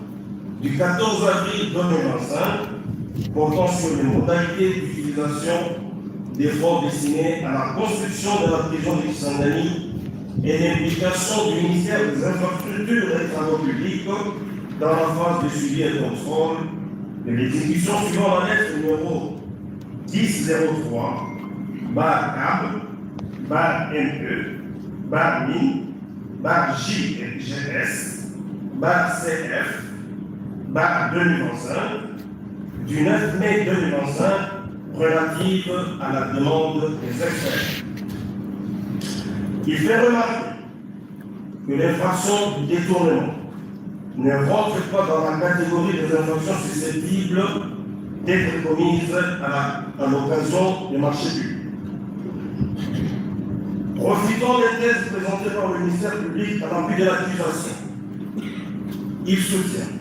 du 14 avril 2025, portant sur les modalités d'utilisation des fonds destinés à la construction de la prison de Kisangani et l'implication du ministère des Infrastructures et des Travaux publics dans la phase de suivi et de contrôle de l'exécution suivant la lettre numéro 1003, CAB, NE, MIN, J et GS, CF, 2025, du 9 mai 2025, relative à la demande des experts. Il fait remarquer que l'infraction du détournement ne rentre pas dans la catégorie des infractions susceptibles d'être commises à l'occasion des marchés publics. Profitant des thèses présentées par le ministère public à l'appui de l'accusation, il soutient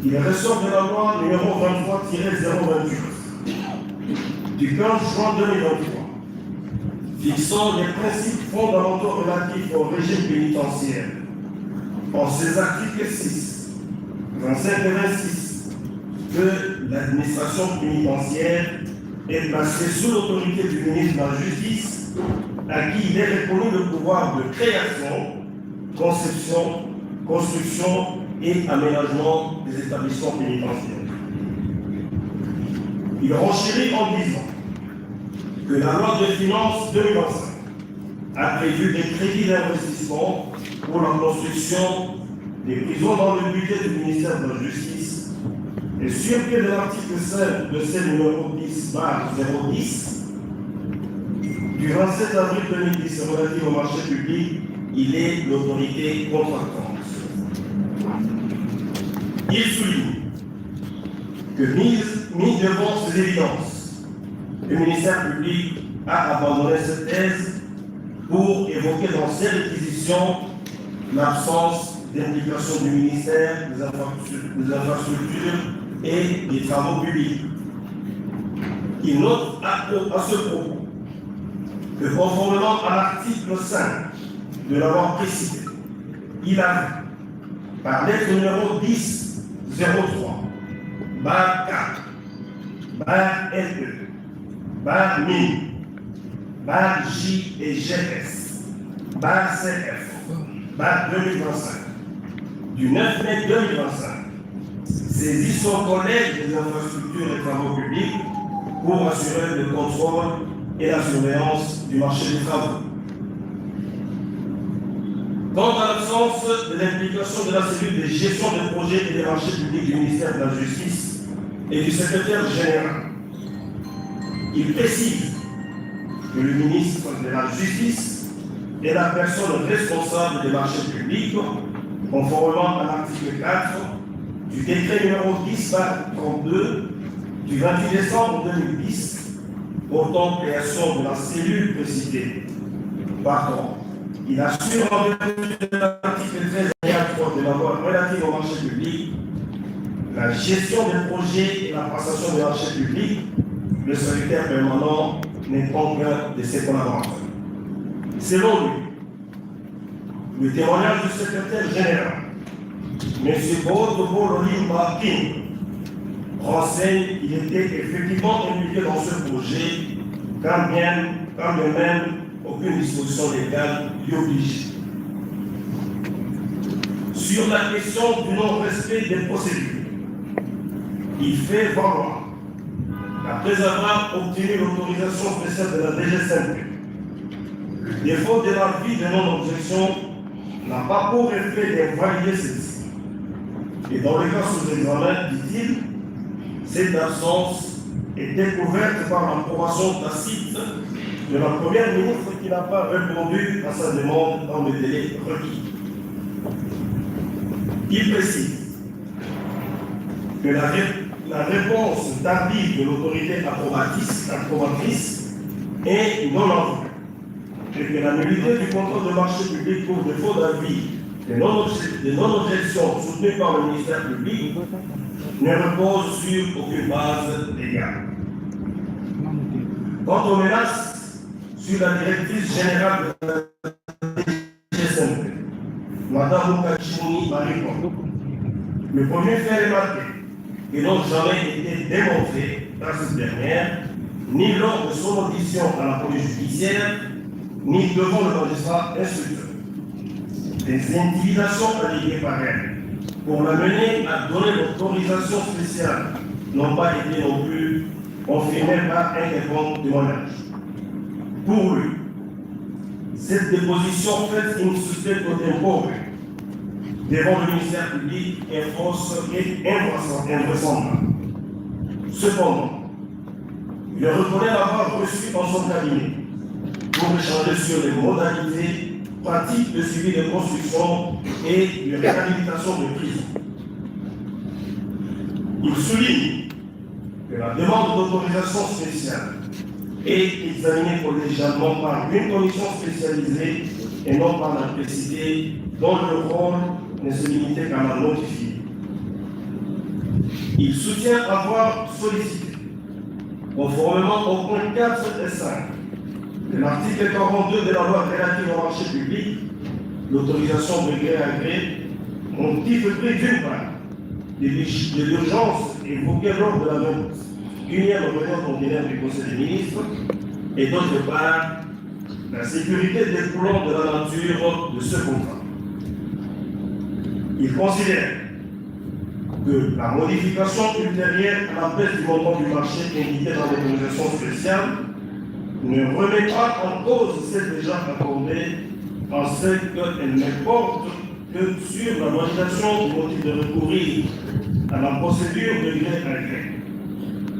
qu'il ressort de la loi numéro 23-028 du 15 juin 2023 fixant les principes fondamentaux relatifs au régime pénitentiaire en ses articles 6, 25 et 26 que l'administration pénitentiaire est placée sous l'autorité du ministre de la Justice à qui il est reconnu le pouvoir de création, conception, construction et aménagement des établissements pénitentiaires. Il renchérit en disant que la loi de finances 2025 a prévu des crédits d'investissement pour la construction des prisons dans le budget du ministère de la Justice et sur pied de l'article 5 de C numéro 10/010 du 27 avril 2010 relatif au marché public, il est l'autorité contractante. Il souligne que mis devant ces évidences, le ministère public a abandonné cette thèse pour évoquer dans ses réquisitions l'absence d'implication du ministère des infrastructures et des travaux publics. Il note à ce propos que conformément à l'article 5 de la loi précitée, il a, par lettre numéro 1003, barre 4, barre LE, barre MIN, barre J et GS, barre CF, barre 2025, du 9 mai 2025, saisit son collège des infrastructures et travaux publics pour assurer le contrôle et la surveillance du marché des travaux. Quant à l'absence de l'implication de la cellule de gestion des projets et des marchés publics du ministère de la Justice et du secrétaire général, il précise que le ministre de la Justice est la personne responsable des marchés publics, conformément à l'article 4 du décret numéro 10/32 du 28 décembre 2010 portant création de la cellule précitée. Par contre, il assure en vertu de l'article 13 de la loi relative au marché public la gestion des projets et la passation des marchés publics. Le secrétaire permanent n'est pas qu'un de ses collaborateurs. Selon lui, le témoignage du secrétaire général, M. Bodo King, renseigne qu'il était effectivement impliqué dans ce projet, quand bien même aucune disposition légale l'y oblige. Sur la question du non-respect des procédures, il fait valoir qu'après avoir obtenu l'autorisation spéciale de la DGSNP, le défaut de l'avis de non-objection n'a pas pour effet d'invalider celle-ci. Et dans le cas sous examen, dit-il, cette absence est découverte par l'approbation tacite de la première ministre qui n'a pas répondu à sa demande dans le délai requis. Il précise que la réponse tardive de l'autorité approbatrice est non avouée et que la nullité du contrôle de marché public pour défaut d'avis de non-objection soutenue par le ministère public ne repose sur aucune base légale. Quant aux menaces sur la directrice générale de la DGSNP, Mme Mukachimouni Mariko, le premier fait remarquer qu'ils n'ont jamais été démontrés par cette dernière, ni lors de son audition à la police judiciaire, ni devant le magistrat instructeur. Des intimidations alléguées par elle pour la mener à donner l'autorisation spéciale n'ont pas été non plus confirmées par un quelconque témoignage. Pour lui, cette déposition faite in suspecto tempore devant le ministère public est fausse et invraisemblable. Cependant, il reconnaît l'avoir reçu dans son cabinet pour échanger sur les modalités pratiques de suivi de construction et de réhabilitation de prison. Il souligne que la demande d'autorisation spéciale est examinée collégialement par une commission spécialisée et non par la précité dont le rôle ne se limitait qu'à la notifier. Il soutient avoir sollicité, conformément au point 4 et 5 de l'article 42 de la loi relative au marché public, l'autorisation de gré à gré, motif pris d'une part de l'urgence évoquée lors de la 21e réunion ordinaire du Conseil des ministres, et d'autre part la sécurité découlant de la nature de ce contrat. Il considère que la modification ultérieure à la baisse du montant du marché indiqué dans l'autorisation spéciale ne remet pas en cause celle déjà accordée, en ce qu'elle ne porte que sur la validation du motif de recourir à la procédure de gré à gré.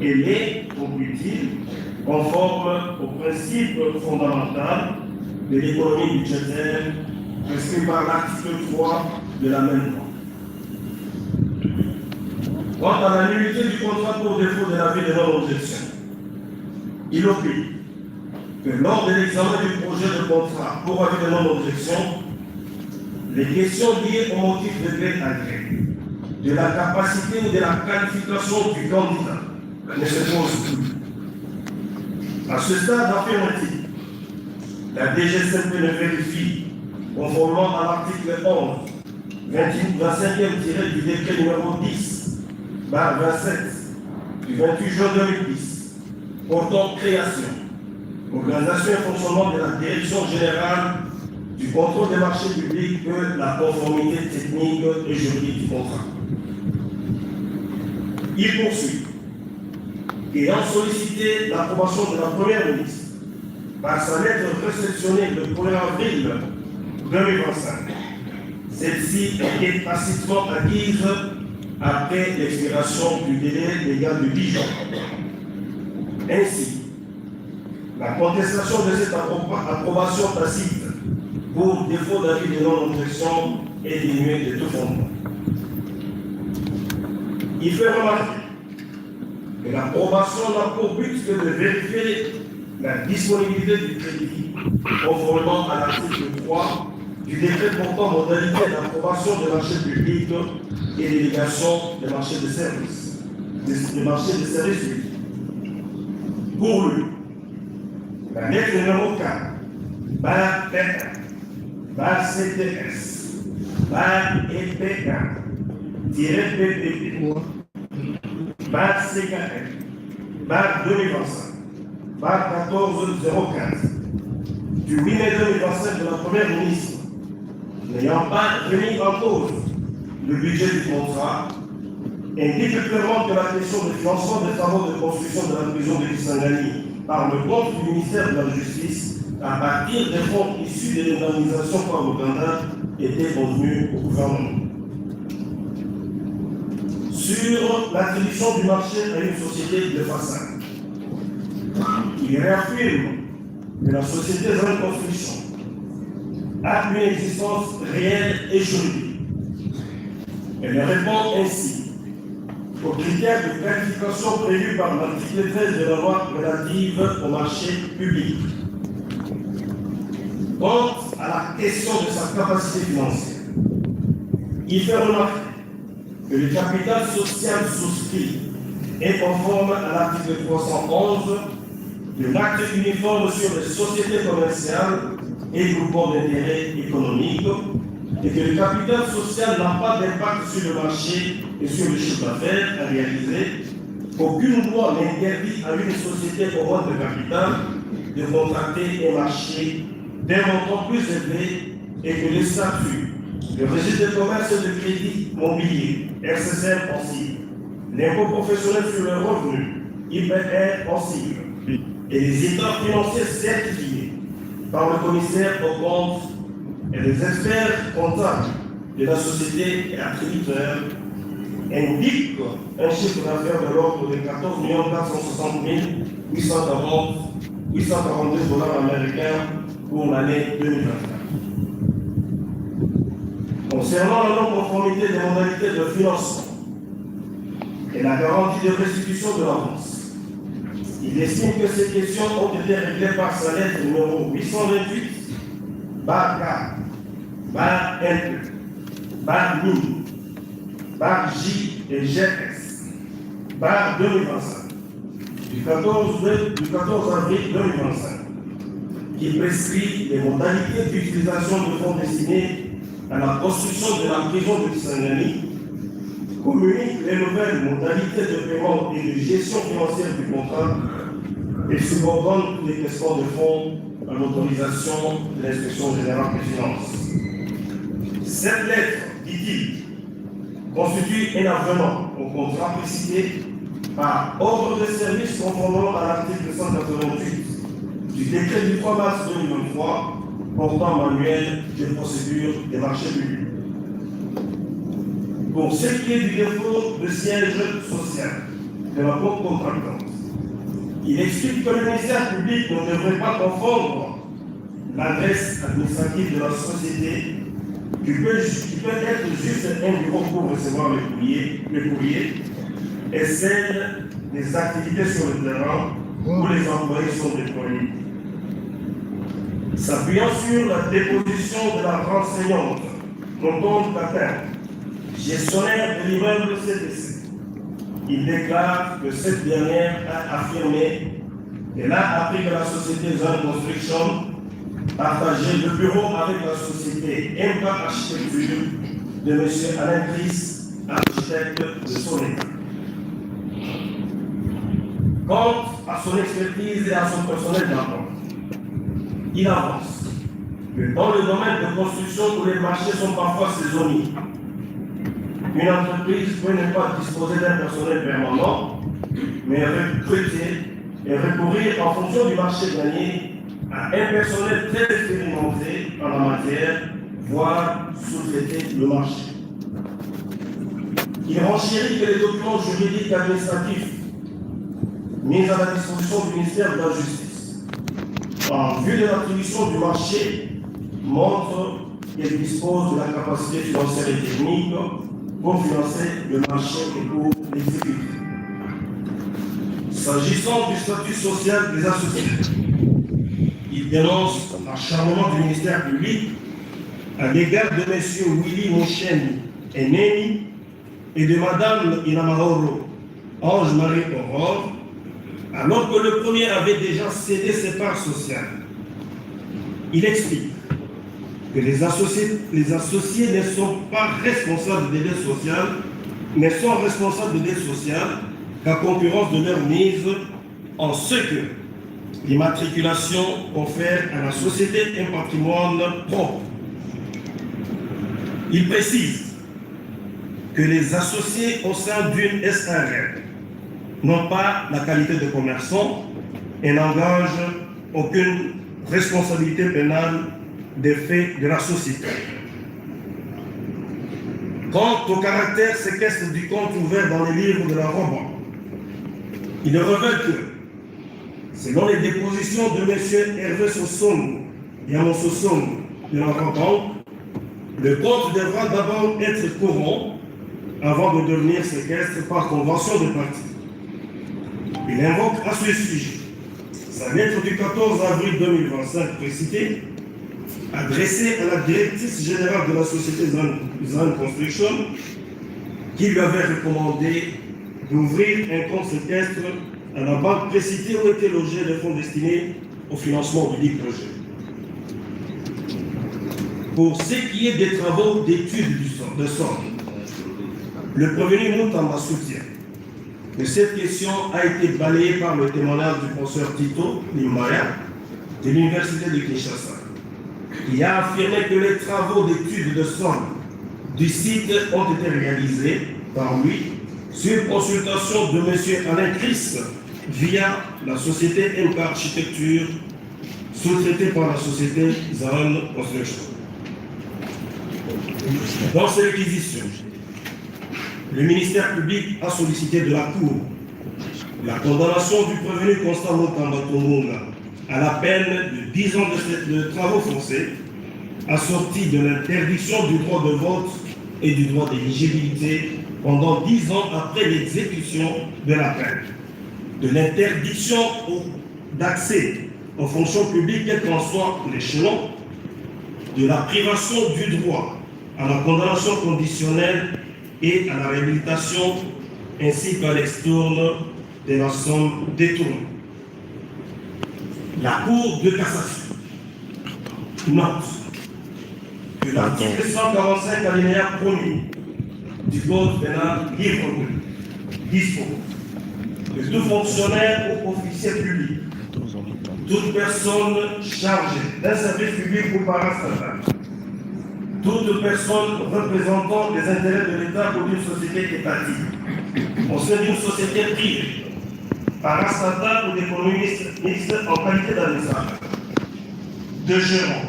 Elle est, conclut-il, conforme au principe fondamental de l'économie budgétaire prescrit par l'article 3 de la même loi. Quant à la nullité du contrat pour défaut de l'avis de non-objection, il opine que lors de l'examen du projet de contrat pour avis de non-objection, les questions liées au motif de gré à gré, de la capacité ou de la qualification du candidat ne se posent plus. À ce stade, affirme-t-il, la DGCP ne vérifie, conformément à l'article 11, 25e du décret numéro 10/27 du 28 juin 2010, portant création, organisation et fonctionnement de la Direction générale du contrôle des marchés publics que la conformité technique et juridique du contrat. Il poursuit. Ayant sollicité l'approbation de la Première ministre par sa lettre réceptionnée le 1er avril 2025, celle-ci est tacitement acquise après l'expiration du délai légal de 10 jours. Ainsi, la contestation de cette approbation tacite pour défaut d'avis de non-objection est dénuée de tout fondement. Il fait remarquer que l'approbation n'a pour but que de vérifier la disponibilité du crédit, conformément à l'article 3 du décret portant modalité d'approbation des marchés publics et délégation des marchés de services, des marchés de services publics. Pour lui, la lettre numéro 4, barre P1, barre CTS, barre EPK, PPP, barre CKF, barre 2025, barre 1404, du 8 mai 2025 de la Première ministre, n'ayant pas remis en cause le budget du contrat, indique clairement que la question de financement des travaux de construction de la prison de Kisangani par le compte du ministère de la Justice, à partir des fonds issus de l'indemnisation par l'Ouganda, était convenu au gouvernement. Sur l'attribution du marché à une société de façade, il réaffirme que la société Zone Construction a une existence réelle et juridique. Elle répond ainsi aux critères de qualification prévus par l'article 13 de la loi relative au marché public. Quant à la question de sa capacité financière, il fait remarquer que le capital social souscrit est conforme à l'article 311 de l'acte uniforme sur les sociétés commerciales et groupements d'intérêt économique, et que le capital social n'a pas d'impact sur le marché et sur le chiffre d'affaires à réaliser. Aucune loi n'interdit à une société au rôle de capital de contracter un marché d'un montant plus élevé et que les statuts, le registre de commerce et de crédit mobilier, RCCR possible, l'impôt professionnel sur le revenu, IPR possible, et les états financiers certifiés par le commissaire aux comptes et les experts comptables de la société et attributeurs indiquent un chiffre d'affaires de l'ordre de 14 460 842 $ américains pour l'année 2024. Concernant la non-conformité des modalités de financement et la garantie de restitution de l'avance, il estime que ces questions ont été réglées par sa lettre numéro 828, barre K, barre L, barre MIN, barre J et GS, barre 2025, du 14 avril 2025, qui prescrit les modalités d'utilisation de fonds destinés à la construction de la prison de Kisangani, communique les nouvelles modalités de paiement et de gestion financière du contrat et subordonne tous les questions de fonds à l'autorisation de l'Inspection générale des finances. Cette lettre, dit-il, constitue un avenant au contrat précité par ordre de service conformément à l'article 188 du décret du 3 mars 2023 portant manuel des procédures des marchés publics. Pour ce qui est du défaut de siège social de la cour contractante, il explique que le ministère public ne devrait pas confondre l'adresse administrative de la société qui peut être juste un bureau pour recevoir les courriers et celle des activités sur le terrain où les employés sont déployés. S'appuyant sur la déposition de la renseignante Tonton Catin, gestionnaire de l'immeuble CDC, il déclare que cette dernière a affirmé qu'elle a appris que la société Zan Construction partageait le bureau avec la société MK Architecture de M. Alain Chris, architecte de son état. Quant à son expertise et à son personnel d'emploi, il avance que dans le domaine de construction où les marchés sont parfois saisonniers, une entreprise peut ne pas disposer d'un personnel permanent, mais recruter et recourir en fonction du marché gagné à un personnel très expérimenté en la matière, voire sous-traiter le marché. Il renchérit que les documents juridiques et administratifs mis à la disposition du ministère de la Justice, en vue de l'attribution du marché, montrent qu'elle dispose de la capacité financière et technique pour financer le marché et pour l'exécuter. S'agissant du statut social des associés, il dénonce l'acharnement du ministère public à l'égard de M. Willy Mochen Enemi et de Mme Inamahoro Ange-Marie Aurore, alors que le premier avait déjà cédé ses parts sociales. Il explique que les associés ne sont pas responsables des dettes sociales, mais sont responsables des dettes sociales qu'à concurrence de leur mise en ce que l'immatriculation confère à la société un patrimoine propre. Il précise que les associés au sein d'une SARL n'ont pas la qualité de commerçant et n'engagent aucune responsabilité pénale des faits de la société. Quant au caractère séquestre du compte ouvert dans les livres de la Roban, il révèle que, selon les dépositions de M. Hervé Sossong et Amon Sossong de la Roban, le compte devra d'abord être courant avant de devenir séquestre par convention de partie. Il invoque à ce sujet sa lettre du 14 avril 2025 précitée, adressée à la directrice générale de la société Zan Construction, qui lui avait recommandé d'ouvrir un compte séquestre à la banque précitée où étaient logés les fonds destinés au financement du dit projet. Pour ce qui est des travaux d'études de sol, le prévenu Moutamba soutient que cette question a été balayée par le témoignage du professeur Tito Limbaya de l'Université de Kinshasa, qui a affirmé que les travaux d'études de sol du site ont été réalisés par lui sur consultation de M. Alain Chris via la société MK Architecture, sous-traitée par la société Zan Construction. Dans ces réquisitions, le ministère public a sollicité de la Cour la condamnation du prévenu Constant Mokamba Tombonga à la peine de 10 ans de travaux forcés, assortie de l'interdiction du droit de vote et du droit d'éligibilité pendant 10 ans après l'exécution de la peine, de l'interdiction d'accès aux fonctions publiques, quel qu'en soit l'échelon, de la privation du droit à la condamnation conditionnelle et à la réhabilitation, ainsi qu'à l'extourne de la somme détournée. La Cour de cassation note que l'article 145 alinéa 1er du Code pénal livre 2 dispose que tout fonctionnaire ou officier public, toute personne chargée d'un service public ou parastatal, toute personne représentant les intérêts de l'État ou d'une société étatique, au sein d'une société privée, parastatale ou d'économie mixte en qualité d'administrateur, de gérant,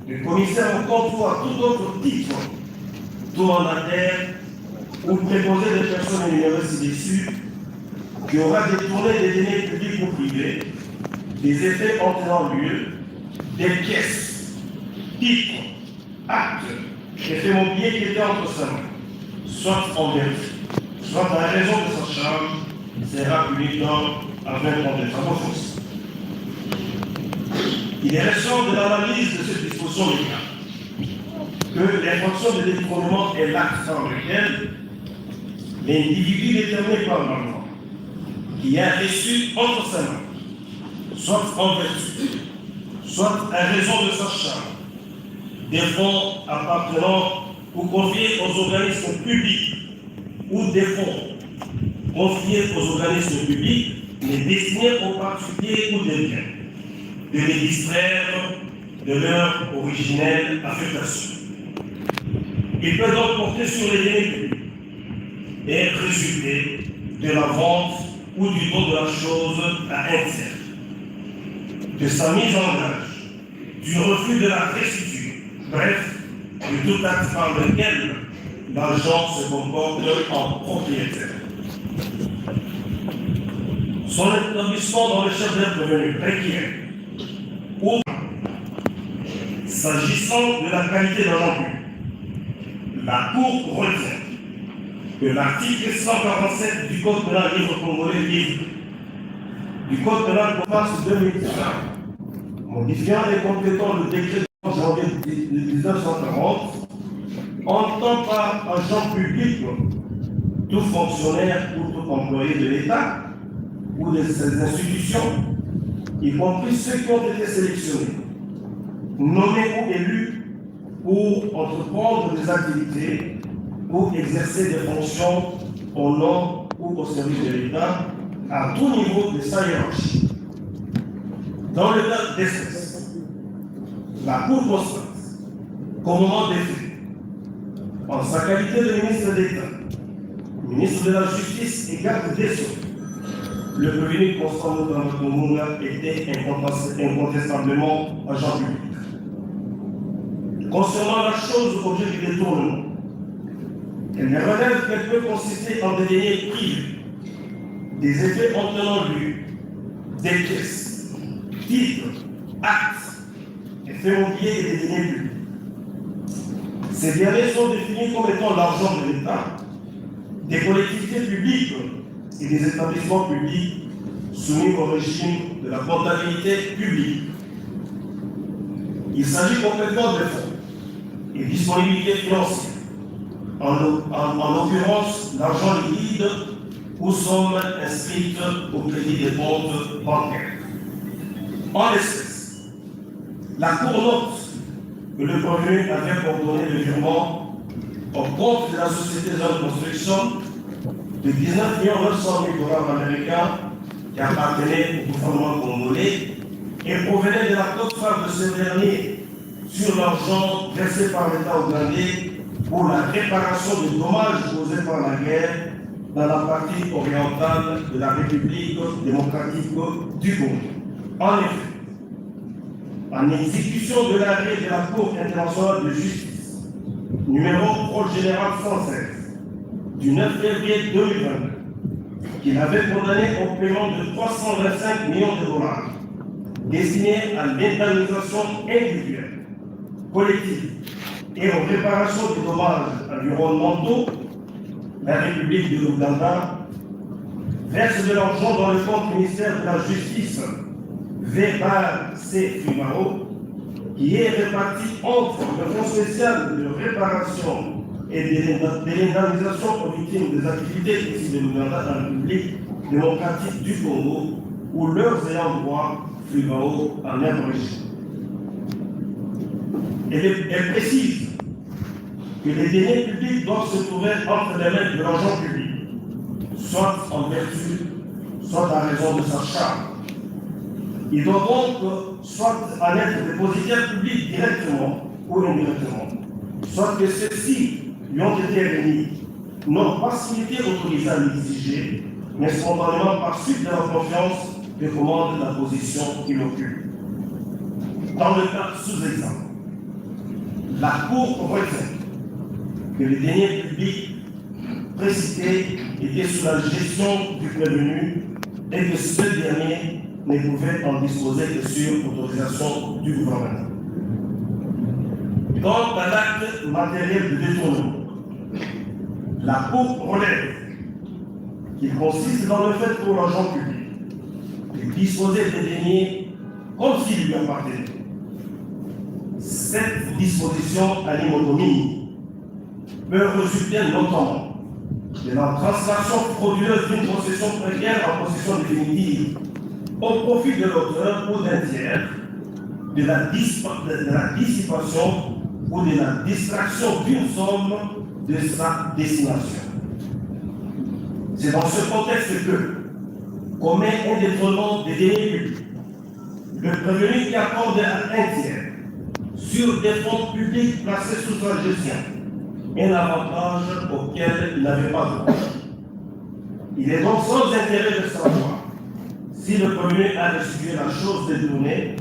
de commissaire au compte ou à tout autre titre, tout mandataire ou préposé de personnes énumérées ci-dessus, qui aura détourné des deniers publics ou privés, des effets entraînant lieu, des pièces, titres, actes, effets mobiliers qui étaient entre sa main, soit en vertu, soit à la raison de sa charge, sera puni à 20 ans de travaux forcés. Il est récent de l'analyse de cette disposition légale que l'infraction de détournement est l'acte dans lequel l'individu déterminé par l'enfant qui a reçu entre sa main, soit en vertu, soit à raison de sa charge, des fonds appartenant ou confiés aux organismes publics ou des fonds confiés aux organismes publics, mais destinés aux particuliers ou des biens, de les distraire de leur originelle affectation. Il peut donc porter sur les deniers publics et résulter de la vente ou du don de la chose à un tiers, de sa mise en gage, du refus de la restitution, bref, de tout acte par lequel l'agent se comporte en propriétaire. Son établissement dans le chef d'être revenu requiert, ou s'agissant de la qualité de l'emploi, la Cour retient que l'article 147 du Code pénal livre congolais livre du Code pénal de mars 2019, modifiant et complétant le décret de janvier 1940, entend par agent public tout fonctionnaire ou tout employé de l'État ou de ses institutions, y compris ceux qui ont été sélectionnés, nommés ou élus pour entreprendre des activités ou exercer des fonctions au nom ou au service de l'État à tout niveau de sa hiérarchie. Dans le cas d'espèce, la Cour constate qu'au moment des faits, en sa qualité de ministre d'État, ministre de la Justice et garde des Sceaux, le prévenu Constant Moutambakomouna était incontestablement agent public. Concernant la chose objet du détournement, elle relève qu'elle peut consister en des deniers privés, des effets entraînant lieu, des pièces, titres, actes, effets mobiliers et des deniers publics. Ces derniers sont définis comme étant l'argent de l'État, des collectivités publiques et des établissements publics soumis au régime de la comptabilité publique. Il s'agit complètement de fonds et disponibilités financières, en l'occurrence l'argent liquide ou sommes inscrites au crédit des comptes bancaires. En l'espèce, la Cour note que le prévenu avait coordonné le virement au compte de la Société de construction de 19 900 000 $ américains qui appartenaient au gouvernement congolais et provenaient de la cote-phare de ce dernier sur l'argent versé par l'État ougandais pour la réparation des dommages causés par la guerre dans la partie orientale de la République démocratique du Congo. En effet, en exécution de l'arrêt de la Cour internationale de justice, numéro Prod général 116, du 9 février 2022, qu'il avait condamné au paiement de 325 millions de dollars destinés à l'indemnisation individuelle, collective et aux réparations des dommages environnementaux, la République de l'Ouganda verse de l'argent dans le compte ministère de la Justice VC Fumaro, qui est réparti entre le Fonds spécial de réparation et de l'indemnisation aux victimes des activités ici de l'Ouganda dans la République démocratique du Congo, où leurs ayants droit Fumaro en est origine. Elle précise que les deniers publics doivent se trouver entre les mains de l'argent public, soit en vertu, soit à raison de sa charge. Il doit donc soit en être dépositaire public directement ou indirectement, soit que ceux-ci lui ont été remis, n'ont pas signé autorisé à l'exiger, mais spontanément par suite de la confiance que commande la position qu'il occupe. Dans le cas sous-exemple, la Cour retient que les deniers publics précités étaient sous la gestion du prévenu et que ce dernier ne pouvait en disposer que sur autorisation du gouvernement. Quant à l'acte matériel de détournement, la Cour relève qu'il consiste dans le fait pour l'agent public de disposer des deniers comme s'il lui appartenait. Cette disposition animotomie peut résulter notamment de la translation frauduleuse d'une possession précaire en possession définitive au profit de l'auteur ou d'un tiers, de la dissipation ou de la distraction d'une somme de sa destination. C'est dans ce contexte que commet un détournement des deniers publics. Le prévenu qui accorde à un tiers sur des fonds publics placés sous sa gestion un avantage auquel il n'avait pas droit. Il est donc sans intérêt de savoir si le prévenu a restitué la chose détournée,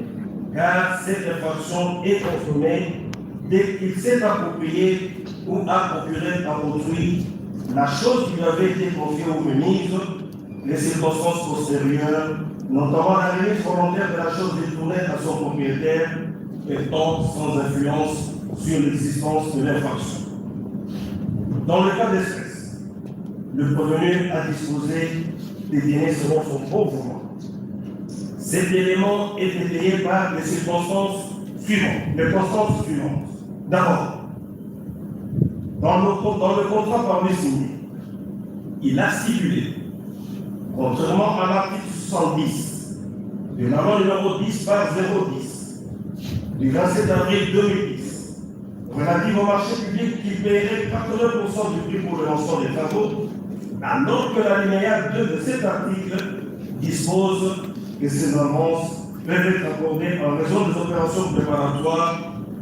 car cette infraction est consommée dès qu'il s'est approprié ou a procuré à autrui la chose qui lui avait été confiée ou remise, les circonstances postérieures, notamment la remise volontaire de la chose détournée à son propriétaire, étant sans influence sur l'existence de l'infraction. Dans le cas d'espèce, le prévenu a disposé des deniers selon son bon vouloir. Cet élément est payé par les circonstances suivantes. D'abord, dans le contrat par lui signé, il a stipulé, contrairement à l'article 70 de la loi numéro 10/010 du 27 avril 2010, relative au marché public qui paierait 89% du prix pour le lancement des travaux, alors que l'alinéa 2 de cet article dispose que ces avances peuvent être accordées en raison des opérations préparatoires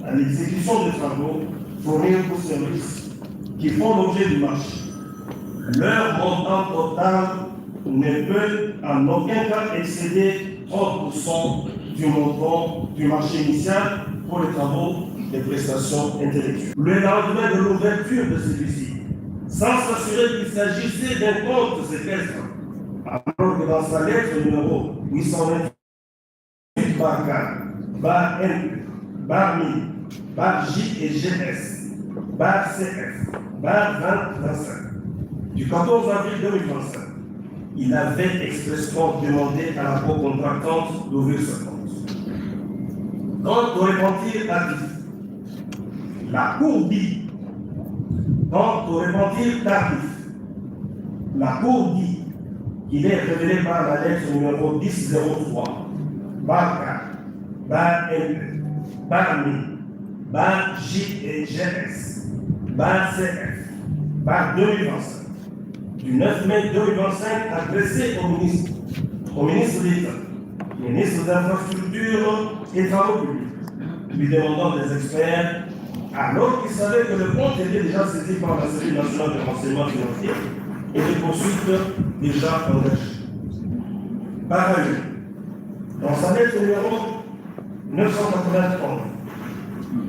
à l'exécution des travaux fournis aux services qui font l'objet du marché. Leur montant total ne peut en aucun cas excéder 30% du montant du marché initial pour les travaux des prestations intellectuelles. Le lendemain de l'ouverture de celui-ci, sans s'assurer qu'il s'agissait d'un compte séquestre, alors que dans sa lettre numéro 828 bar N, bar MI, bar J et GS, bar CF, bar 2025, du 14 avril 2025, il avait expressément demandé à la co-contractante d'ouvrir ce compte. Quant au repentir actif, la Cour dit, qu'il est révélé par la lettre numéro 1003, bar K, bar N, bar MI, bar J et GS, bar CF, bar 2025, du 9 mai 2025, adressé au ministre d'État, ministre d'Infrastructures et Travaux publics, lui demandant des experts, alors qu'il savait que le compte était déjà saisi par la Cellule nationale de renseignement financier et les poursuites déjà engagées. Par ailleurs, dans sa lettre numéro 991,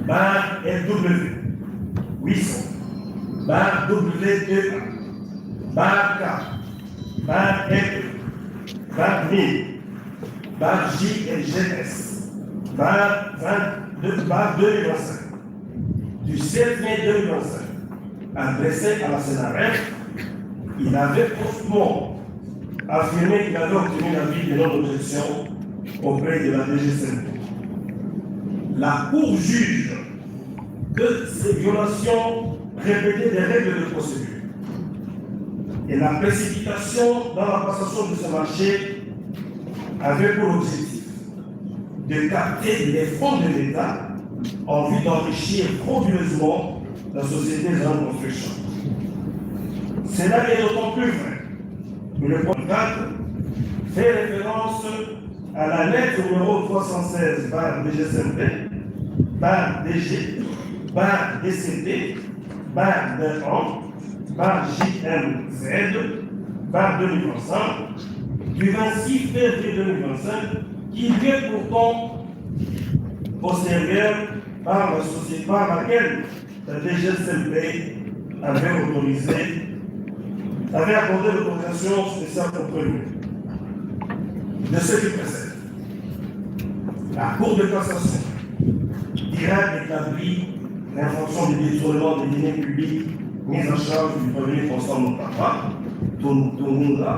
bar LW 800, bar W2A, bar K, bar FE, bar MI, bar J et GS, bar 2025, du 7 mai 2025, adressé à la CNRF, il avait postement affirmé qu'il avait obtenu l'avis de non-objection auprès de la DGCNP. La Cour juge que ces violations répétées des règles de procédure et la précipitation dans la passation de ce marché avaient pour objectif de capter les fonds de l'État en vue d'enrichir frauduleusement la société en construction. Cela est d'autant plus vrai que le point 4 fait référence à la lettre numéro 316 par DGCNP, par DG, barre DCT, barre D1, barre JMZ, barre 2025, du 26 février 2025, qui est pourtant postérieure par la société par laquelle la DGSMP avait accordé l'autorisation spéciale contre lui. De ce qui précède, la Cour de cassation direct établit l'infraction du détournement des deniers publics mise en charge du premier Constant Moutapa, Tungunga,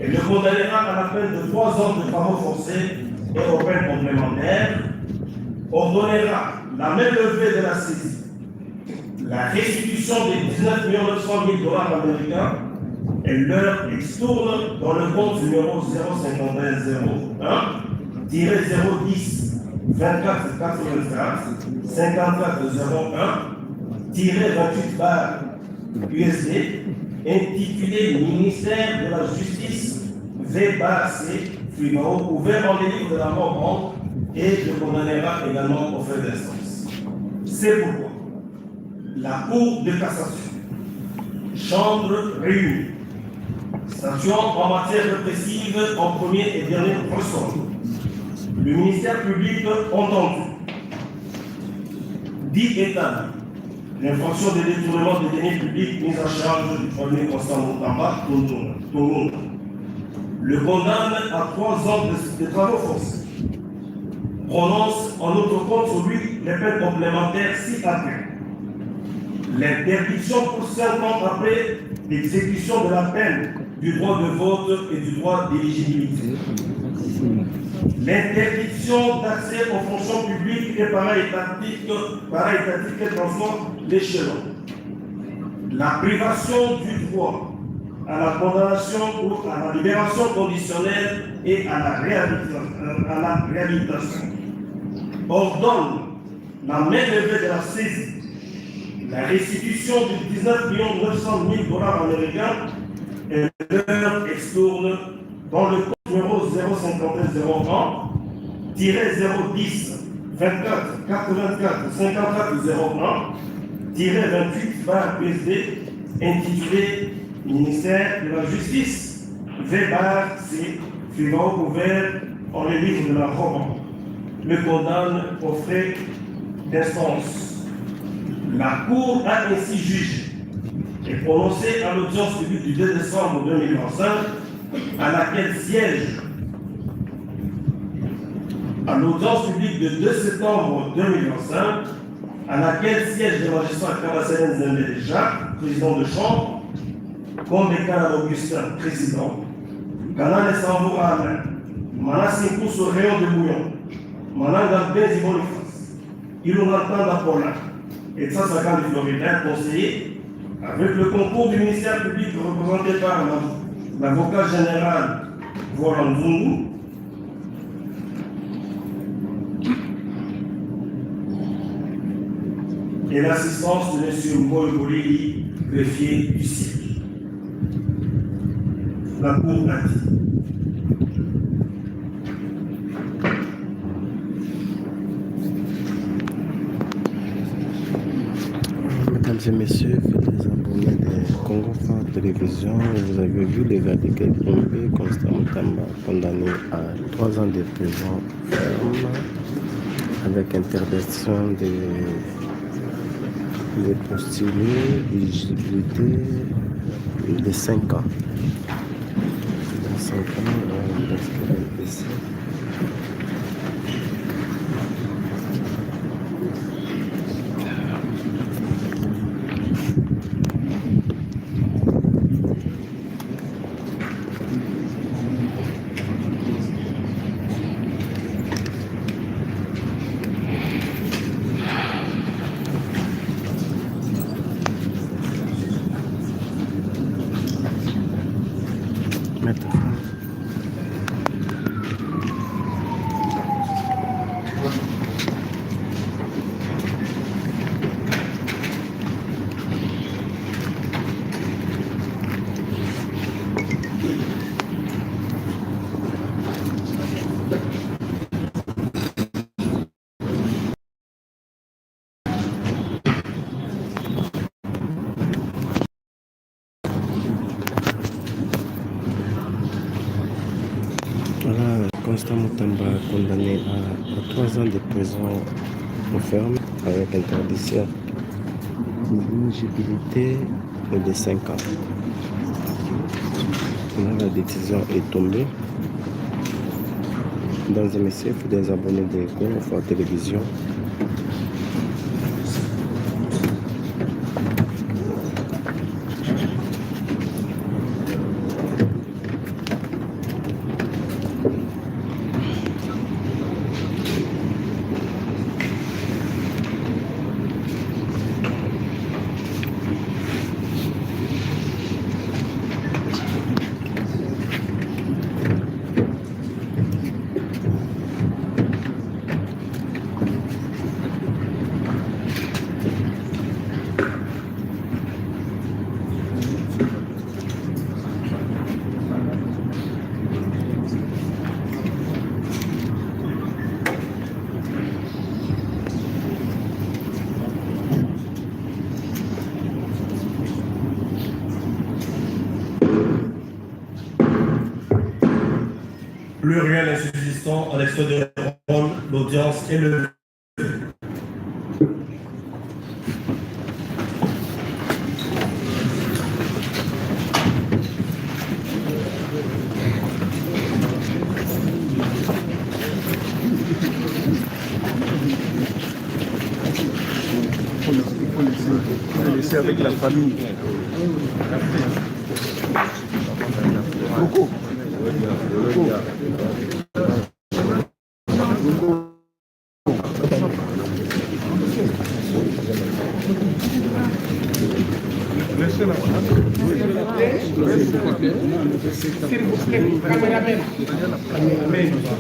et le condamnera à la peine de 3 ans de travaux forcés et aux peines complémentaires, ordonnera la même levée de la saisie, la restitution des 19 900 000 $ américains et leur extourne dans le compte numéro 05101-010 24 84 54 01 28 barre USD intitulé Ministère de la Justice V/C Fumao ouvert en délivre de la mort et le condamnera également aux frais d'instance. C'est pourquoi la Cour de cassation, chambre réunie, statuant en matière répressive en premier et dernier ressort, le ministère public entendu dit établi l'infraction de détournement des deniers publics mise en charge du premier Constant Moutamba, Tungunga, le condamne à 3 ans de travaux forcés, prononce en autre compte sur lui les peines complémentaires si appelées. L'interdiction pour 5 ans après l'exécution de la peine du droit de vote et du droit d'éligibilité. L'interdiction d'accès aux fonctions publiques et paraétatiques et transforme l'échelon. La privation du droit à la condamnation ou à la libération conditionnelle et à la réhabilitation. Ordonne la main levée de la saisie, la restitution de 19 900 000 $ américains et leur extourne dans le compte numéro 05101-010 24 84 54 01-28 barre PSD intitulé Ministère de la Justice V/C Fumao ouvert en les livres de la Rome. Le condamne aux frais d'instance. La Cour a ainsi jugé et prononcé à l'audience publique du 2 décembre 2025, à laquelle siège, à l'audience publique de 2 septembre 2025, à laquelle siège le magistrat Kabassélen Zembele Jacques, président de chambre, Kondekana Augustin, président, Kanane Sambo Alain, Manassin Kousso Rayon de Bouillon, Mananga Benzi Boniface, Ilunantanda Paulin, et Tsatsakan du Florida, conseiller, avec le concours du ministère public représenté par l'avocat général Volan Zungu, et l'assistance de M. Mboy Bolili, greffier du siège. La Cour a dit. Mesdames et messieurs, fidèles abonnés de Congo Phare Télévision, vous avez vu les verdict tombé, Constant Moutamba condamné à 3 ans de prison ferme avec interdiction de postuler, éligibilité de 5 ans. Dans 5 ans, parce que ici. Constant Moutamba, condamné à 3 ans de prison ferme avec interdiction d'inéligibilité de 5 ans. La décision est tombée. Dans un messieurs, des abonnés de Confort Télévision. Plus rien n'est subsistant à l'extérieur de Rome, l'audience est levée. Il faut laisser avec la famille. Beaucoup. S'il vous plaît, caméraman.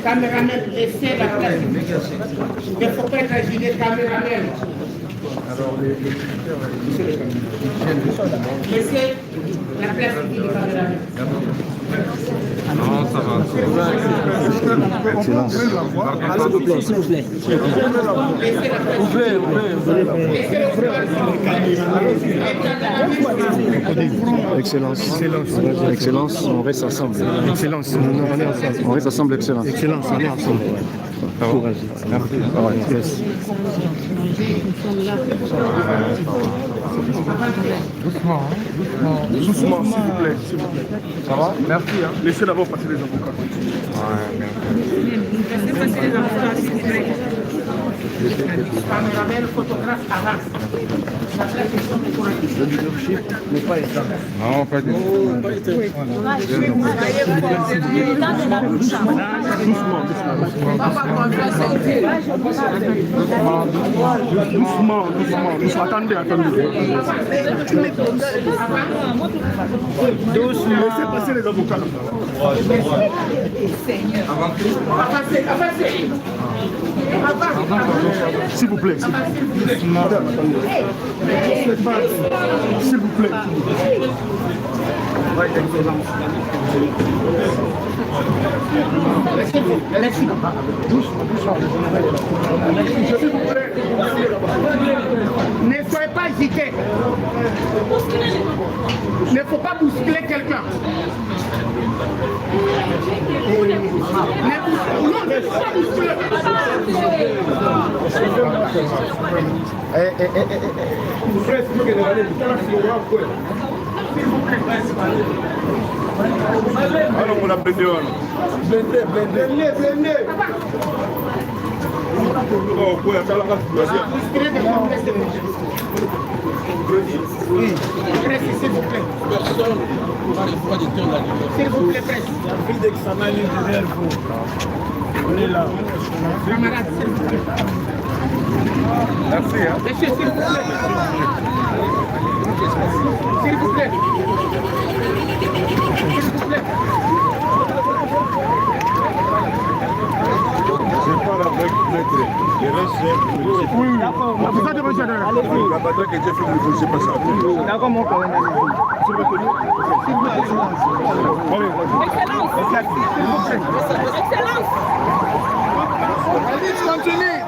Caméraman, laissez la place. Il ne faut pas être agilé, caméraman. Laissez la place du caméraman. Non, ça va. Excellence. S'il vous plaît. Excellence. Excellence, on reste ensemble. Excellence, on est ensemble. On reste ensemble, excellence. Excellence, on est ensemble. Courage. Yes. Doucement, s'il vous plaît. Ça va? Merci. Laissez d'abord passer les avocats. Laissez passer les avocats, s'il vous plaît. Caméraman, photographe, avance. La place est sombre pour le leadership n'est pas éteint. Non, pas du tout. Doucement. Attendez. Laissez passer les avocats. Avancez. S'il vous plaît. S'il vous plaît. Ne soyez pas agité. Il ne faut pas bousculer quelqu'un. Alors on a blindé. Oh, quoi, ça l'a oui, presse, s'il vous plaît. S'il vous plaît, presse. La fille d'examen est derrière vous. On est là. Camarade, s'il vous plaît. Merci. Monsieur, s'il vous plaît. S'il vous plaît. S'il vous plaît. Je parle avec maître. Oui, d'accord. Vous êtes devant Jadon. Allez-y. La bataille que j'ai fait, je ne sais pas ça. D'accord, mon collègue. S'il vous plaît. Excellence. Alice, continue.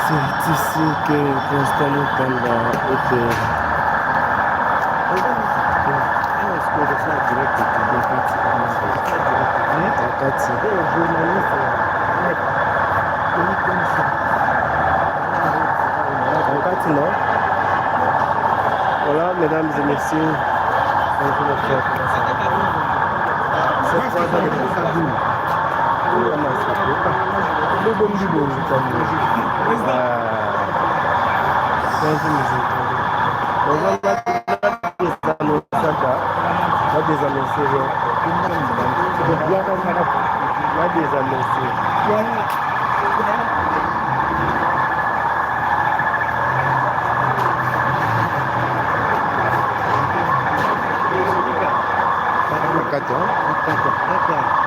C'est ici que Constant Mutamba était. Est-ce que le faire direct non? Voilà, mesdames et messieurs, bonjour les frères. C'est quoi dans le Kabul? D'accord.